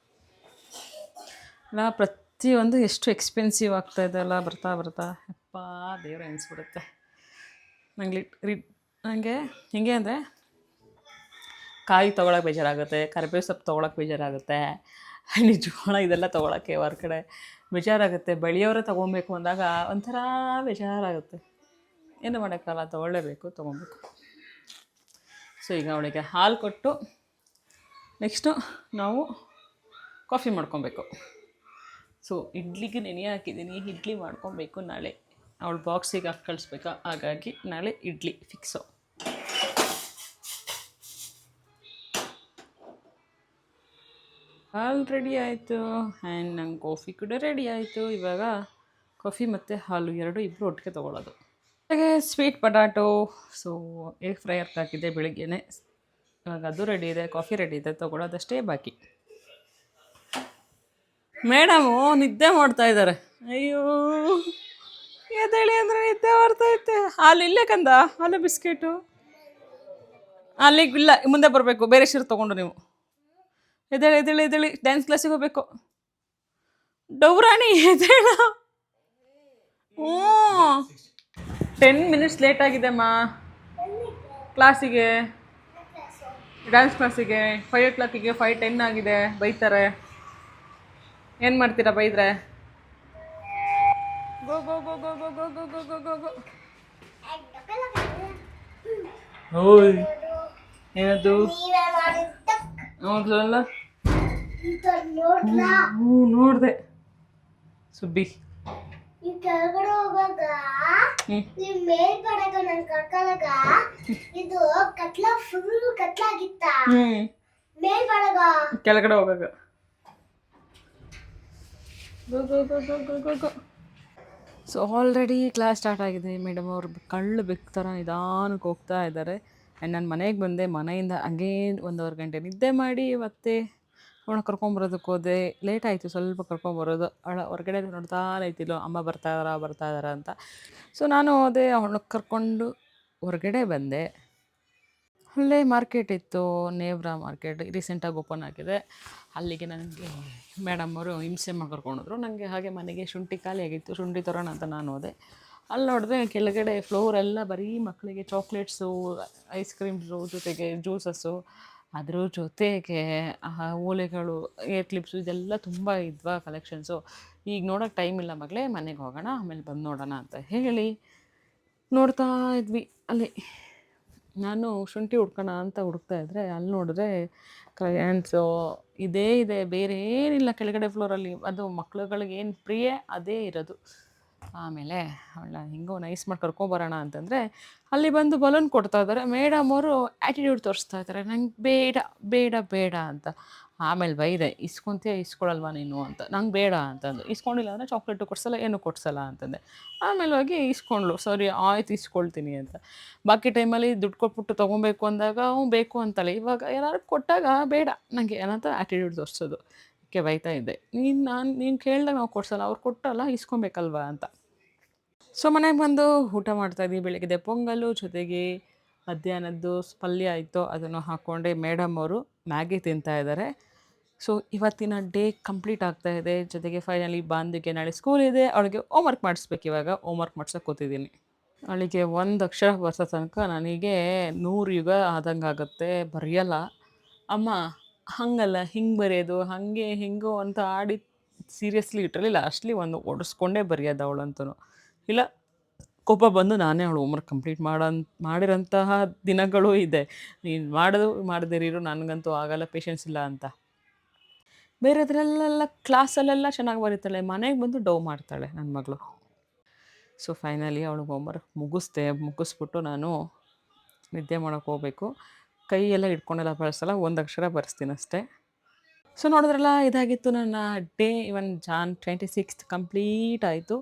ಅಲ್ಲ, ಪ್ರತಿಯೊಂದು ಎಷ್ಟು ಎಕ್ಸ್ಪೆನ್ಸಿವ್ ಆಗ್ತಾಯಿದೆ ಅಲ್ಲ ಬರ್ತಾ ಬರ್ತಾ. ಅಪ್ಪ ದೇವ್ರ ಅನಿಸ್ಬಿಡುತ್ತೆ ನನಗೆ. ಹಿಂಗೆ ಅಂದರೆ ಕಾಯಿ ತೊಗೊಳಕ್ಕೆ ಬೇಜಾರಾಗುತ್ತೆ, ಕರಿಬೇವು ಸೊಪ್ಪು ತೊಗೊಳಕ್ಕೆ ಬೇಜಾರಾಗುತ್ತೆ, ಜೋಳ ಇದೆಲ್ಲ ತೊಗೊಳಕ್ಕೆ ಹೊರಗಡೆ ಬೇಜಾರಾಗುತ್ತೆ. ಬೆಳೆಯೋರೇ ತೊಗೊಬೇಕು ಅಂದಾಗ ಒಂಥರ ಬೇಜಾರಾಗುತ್ತೆ. ಏನು ಮಾಡೋಕ್ಕಲ್ಲ, ತೊಗೊಳ್ಳೇಬೇಕು, ತೊಗೊಬೇಕು. ಸೊ ಈಗ ಅವಳಿಗೆ ಹಾಲು ಕೊಟ್ಟು ನೆಕ್ಸ್ಟು ನಾವು ಕಾಫಿ ಮಾಡ್ಕೊಬೇಕು. ಸೊ ಇಡ್ಲಿಗೆ ನೆನೆ ಹಾಕಿದ್ದೀನಿ, ಇಡ್ಲಿ ಮಾಡ್ಕೊಬೇಕು ನಾಳೆ. ಅವಳು ಬಾಕ್ಸಿಗೆ ಹಾಕಿ ಕಳಿಸ್ಬೇಕಾ, ಹಾಗಾಗಿ ನಾಳೆ ಇಡ್ಲಿ ಫಿಕ್ಸು. ಹಾಲು ರೆಡಿ ಆಯಿತು ಆ್ಯಂಡ್ ನಂಗೆ ಕಾಫಿ ಕೂಡ ರೆಡಿ ಆಯಿತು. ಇವಾಗ ಕಾಫಿ ಮತ್ತು ಹಾಲು ಇಬ್ಬರು ಒಟ್ಟಿಗೆ ತೊಗೊಳ್ಳೋದು. ಹಾಗೆ ಸ್ವೀಟ್ ಪೊಟ್ಯಾಟೊ ಸೊ ಏರ್ ಫ್ರೈಯರ್ಗೆ ಹಾಕಿದ್ದೆ ಬೆಳಿಗ್ಗೆನೇ. ಇವಾಗ ಅದು ರೆಡಿ ಇದೆ, ಕಾಫಿ ರೆಡಿ ಇದೆ, ತೊಗೊಳ್ಳೋದಷ್ಟೇ ಬಾಕಿ. ಮೇಡಮು ನಿದ್ದೆ ಮಾಡ್ತಾಯಿದ್ದಾರೆ. ಅಯ್ಯೋ ಎದ್ದೇಳಿ ಅಂದರೆ ನಿದ್ದೆ ಬರ್ತೈತೆ. ಹಾಲು ಇಲ್ಲೇ ಕಂದ, ಹಾಲು ಬಿಸ್ಕೆಟು ಅಲ್ಲಿಗೆ ಇಲ್ಲ, ಮುಂದೆ ಬರಬೇಕು, ಬೇರೆ ಸೀರೆ ತೊಗೊಂಡು ನೀವು. ಎದ್ದೇಳಿ ಎದ್ದೇಳಿ ಎದ್ದೇಳಿ, ಡ್ಯಾನ್ಸ್ ಕ್ಲಾಸಿಗೆ ಹೋಗ್ಬೇಕು. ಡೌರಾಣಿ ಎದ್ದೇಳ. ಹ್ಞೂ 10 ಮಿನಿಟ್ಸ್ ಲೇಟ್ ಆಗಿದೆ ಅಮ್ಮ ಕ್ಲಾಸಿಗೆ, ಡ್ಯಾನ್ಸ್ ಕ್ಲಾಸಿಗೆ. 5 o'clock 5:10 ಆಗಿದೆ. ಬೈತಾರೆ. ಏನು ಮಾಡ್ತೀರಾ ಬೈದ್ರೆ? ಗೋ ಗೋ ಗೋ ಗೋ ಗೋ ಗೋ ಗೋ ಗೋ ಗೋ ಗೋ. ಓಯ್ ಏನದು? ಹೌದಲ್ಲ, ಹ್ಞೂ ನೋಡಿದೆ ಸುಬ್ಬಿ. ಈ ಕೆಳಗಡೆ ಹೋಗಾಗ ಈ ಮೇಲ್ಗಡೆಗ ನನ್ ಕರ್ಕಲಾಗ ಇದು ಕತ್ಲ ಫುಲ್ ಕತ್ಲಾಗಿತ್ತ. ಮೇಲ್ಗಡೆಗ ಕೆಳಗಡೆ ಹೋಗಾಗ ಗೋ ಗೋ ಗೋ ಗೋ ಗೋ ಗೋ ಗೋ. ಸೊ ಆಲ್ರೆಡಿ ಕ್ಲಾಸ್ ಸ್ಟಾರ್ಟ್ ಆಗಿದೆ. ಮೇಡಮ್ ಅವರು ಕಳ್ಳು ಬೆಕ್ಕ ಥರ ನಿಧಾನಕ್ಕೆ ಹೋಗ್ತಾ ಇದ್ದಾರೆ. ಆ್ಯಂಡ್ ನಾನು ಮನೆಗೆ ಬಂದೆ. ಮನೆಯಿಂದ ಅಗೇನ್ 1.5 ಗಂಟೆ ನಿದ್ದೆ ಮಾಡಿ ಮತ್ತೆ ಅವಳ ಕರ್ಕೊಂಬರೋದಕ್ಕೆ ಹೋದೆ. ಲೇಟ್ ಆಯಿತು ಸ್ವಲ್ಪ ಕರ್ಕೊಂಬರೋದು. ಅವಳ ಹೊರಗಡೆ ನೋಡ್ತಾ ಇದ್ದಿಲ್ಲ ಅಮ್ಮ ಬರ್ತಾ ಇದ್ದಾರಾ ಅಂತ. ಸೊ ನಾನು ಹೋದೆ, ಅವಳನ್ನ ಕರ್ಕೊಂಡು ಹೊರಗಡೆ ಬಂದೆ. ಅಲ್ಲೇ ಮಾರ್ಕೆಟ್ ಇತ್ತು, ನೇವ್ರಾ ಮಾರ್ಕೆಟ್ ರೀಸೆಂಟಾಗಿ ಓಪನ್ ಆಗಿದೆ. ಅಲ್ಲಿಗೆ ನನಗೆ ಮೇಡಮ್ ಅವರು ಹಿಂಸೆ ಮಾಡಿ ಕರ್ಕೊಂಡೋದ್ರು. ನನಗೆ ಹಾಗೆ ಮನೆಗೆ ಶುಂಠಿ ಖಾಲಿ ಆಗಿತ್ತು, ಶುಂಠಿ ತರೋಣ ಅಂತ ನಾನು ಹೋದೆ. ಅಲ್ಲಿ ನೋಡಿದೆ ಕೆಳಗಡೆ ಫ್ಲೋರೆಲ್ಲ ಬರೀ ಮಕ್ಕಳಿಗೆ ಚಾಕ್ಲೇಟ್ಸು, ಐಸ್ ಕ್ರೀಮ್ಸು, ಜೊತೆಗೆ ಜ್ಯೂಸಸ್ಸು, ಅದ್ರ ಜೊತೆಗೆ ಓಲೆಗಳು, ಏರ್ ಕ್ಲಿಪ್ಸು, ಇದೆಲ್ಲ ತುಂಬ ಇದ್ವಾ ಕಲೆಕ್ಷನ್ಸು. ಈಗ ನೋಡೋಕ್ಕೆ ಟೈಮ್ ಇಲ್ಲ ಮಗಳೇ, ಮನೆಗೆ ಹೋಗೋಣ ಆಮೇಲೆ ಬಂದು ನೋಡೋಣ ಅಂತ ಹೇಳಿ ನೋಡ್ತಾ ಇದ್ವಿ. ಅಲ್ಲಿ ನಾನು ಶುಂಠಿ ಹುಡ್ಕೋಣ ಅಂತ ಹುಡುಕ್ತಾ ಇದ್ದರೆ ಅಲ್ಲಿ ನೋಡಿದ್ರೆ ಕ್ರಯಾನ್ಸು ಇದೇ ಇದೆ, ಬೇರೆ ಏನಿಲ್ಲ ಕೆಳಗಡೆ ಫ್ಲೋರಲ್ಲಿ. ಅದು ಮಕ್ಳುಗಳಿಗೆ ಏನು ಪ್ರಿಯ ಅದೇ ಇರೋದು. ಆಮೇಲೆ ಅವಳ ಹಿಂಗೋ ನೈಸ್ ಮಾಡಿ ಕರ್ಕೊಬರೋಣ ಅಂತಂದರೆ ಅಲ್ಲಿ ಬಂದು ಬಲೂನ್ ಕೊಡ್ತಾ ಇದ್ದಾರೆ. ಮೇಡಮ್ ಅವರು ಆ್ಯಟಿಟ್ಯೂಡ್ ತೋರಿಸ್ತಾ ಇದ್ದಾರೆ, ನಂಗೆ ಬೇಡ ಬೇಡ ಬೇಡ ಅಂತ. ಆಮೇಲೆ ಬೈದೆ, ಇಸ್ಕೊಳಲ್ವಾ ನೀನು ಅಂತ. ನಂಗೆ ಬೇಡ ಅಂತಂದು. ಇಸ್ಕೊಂಡಿಲ್ಲ ಅಂದರೆ ಚಾಕ್ಲೇಟು ಕೊಡ್ಸಲ್ಲ, ಏನೂ ಕೊಡ್ಸಲ್ಲ ಅಂತಂದೆ. ಆಮೇಲೆ ಹೋಗಿ ಇಸ್ಕೊಂಡ್ಳು. ಸರಿ ಆಯ್ತು ಇಸ್ಕೊಳ್ತೀನಿ ಅಂತ. ಬಾಕಿ ಟೈಮಲ್ಲಿ ದುಡ್ಡು ಕೊಟ್ಬಿಟ್ಟು ತೊಗೊಬೇಕು ಅಂದಾಗ ಬೇಕು ಅಂತಾಳೆ. ಇವಾಗ ಏನಾದ್ರು ಕೊಟ್ಟಾಗ ಬೇಡ ನನಗೆ ಏನಂತ ಆ್ಯಟಿಟ್ಯೂಡ್ ತೋರಿಸೋದು. ಅದಕ್ಕೆ ಬೈತಾ ಇದ್ದೆ, ನೀನು ಕೇಳಿದಾಗ ನಾವು ಕೊಡ್ಸಲ್ಲ, ಅವ್ರು ಕೊಟ್ಟಲ್ಲ ಇಸ್ಕೊಬೇಕಲ್ವಾ ಅಂತ. ಸೊ ಮನೆಗೆ ಬಂದು ಊಟ ಮಾಡ್ತಾಯಿದ್ವಿ. ಬೆಳಗ್ಗೆ ಪೊಂಗಲು ಜೊತೆಗೆ ಮಧ್ಯಾಹ್ನದ್ದು ಪಲ್ಯ ಆಯಿತು, ಅದನ್ನು ಹಾಕ್ಕೊಂಡೆ. ಮೇಡಮ್ ಅವರು ಮ್ಯಾಗಿ ತಿಂತಾಯಿದ್ದಾರೆ. ಸೊ ಇವತ್ತಿನ ಡೇ ಕಂಪ್ಲೀಟ್ ಆಗ್ತಾಯಿದೆ. ಜೊತೆಗೆ ಫೈನಲಿ ಬಾಂದಿಗೆ ನಾಳೆ ಸ್ಕೂಲ್ ಇದೆ. ಅವಳಿಗೆ ಹೋಮ್ವರ್ಕ್ ಮಾಡಿಸ್ಬೇಕು. ಇವಾಗ ಹೋಮ್ವರ್ಕ್ ಮಾಡ್ಸೋಕೆ ಕೂತಿದ್ದೀನಿ. ಅವಳಿಗೆ 1 ಅಕ್ಷರ ಬರ್ಸೋ ತನಕ ನನಗೆ 100 ಯುಗ ಆದಂಗೆ ಆಗುತ್ತೆ. ಬರೆಯಲ್ಲ. ಅಮ್ಮ ಹಾಗಲ್ಲ ಹಿಂಗೆ ಬರೆಯೋದು, ಹಾಗೆ ಹಿಂಗೋ ಅಂತ ಆಡಿ ಸೀರಿಯಸ್ಲಿ ಇಟ್ರಲ್ಲಿ ಲಾಸ್ಟ್ಲಿ ಒಂದು ಒಡಿಸ್ಕೊಂಡೇ ಬರೆಯೋದು ಅವಳಂತೂ. ಇಲ್ಲ ಕೋಪ ಬಂದು ನಾನೇ ಅವಳು ಹೋಮ್ವರ್ಕ್ ಕಂಪ್ಲೀಟ್ ಮಾಡಿರೋಂತಹ ದಿನಗಳು ಇದೆ. ನೀನು ಮಾಡದಿರೋ ನನಗಂತೂ ಆಗಲ್ಲ, ಪೇಷನ್ಸ್ ಇಲ್ಲ ಅಂತ. ಬೇರೆದ್ರಲ್ಲೆಲ್ಲ ಕ್ಲಾಸಲ್ಲೆಲ್ಲ ಚೆನ್ನಾಗಿ ಬರೀತಾಳೆ, ಮನೆಗೆ ಬಂದು ಡವ್ ಮಾಡ್ತಾಳೆ ನನ್ನ ಮಗಳು. ಸೊ ಫೈನಲಿ ಅವಳಿಗೆ ಹೋಮ್ವರ್ಕ್ ಮುಗಿಸ್ಬಿಟ್ಟು ನಾನು ನಿದ್ದೆ ಮಾಡೋಕ್ಕೆ ಹೋಗಬೇಕು. ಕೈಯೆಲ್ಲ ಇಟ್ಕೊಂಡೆಲ್ಲ ಬಳಸಲ್ಲ, 1 ಅಕ್ಷರ ಬರೆಸ್ತೀನಿ ಅಷ್ಟೇ. ಸೊ ನೋಡಿದ್ರಲ್ಲ, ಇದಾಗಿತ್ತು ನನ್ನ ಡೇ. ಇವನ್ ಜಾನ್ 26th ಕಂಪ್ಲೀಟ್ ಆಯಿತು.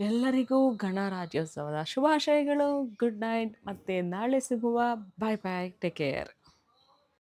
ಎಲ್ಲರಿಗೂ ಗಣರಾಜ್ಯೋತ್ಸವದ ಶುಭಾಶಯಗಳು. Good night. ಮತ್ತು ನಾಳೆ ಸಿಗುವ. ಬಾಯ್ ಬಾಯ್, ಟೇಕ್ ಕೇರ್.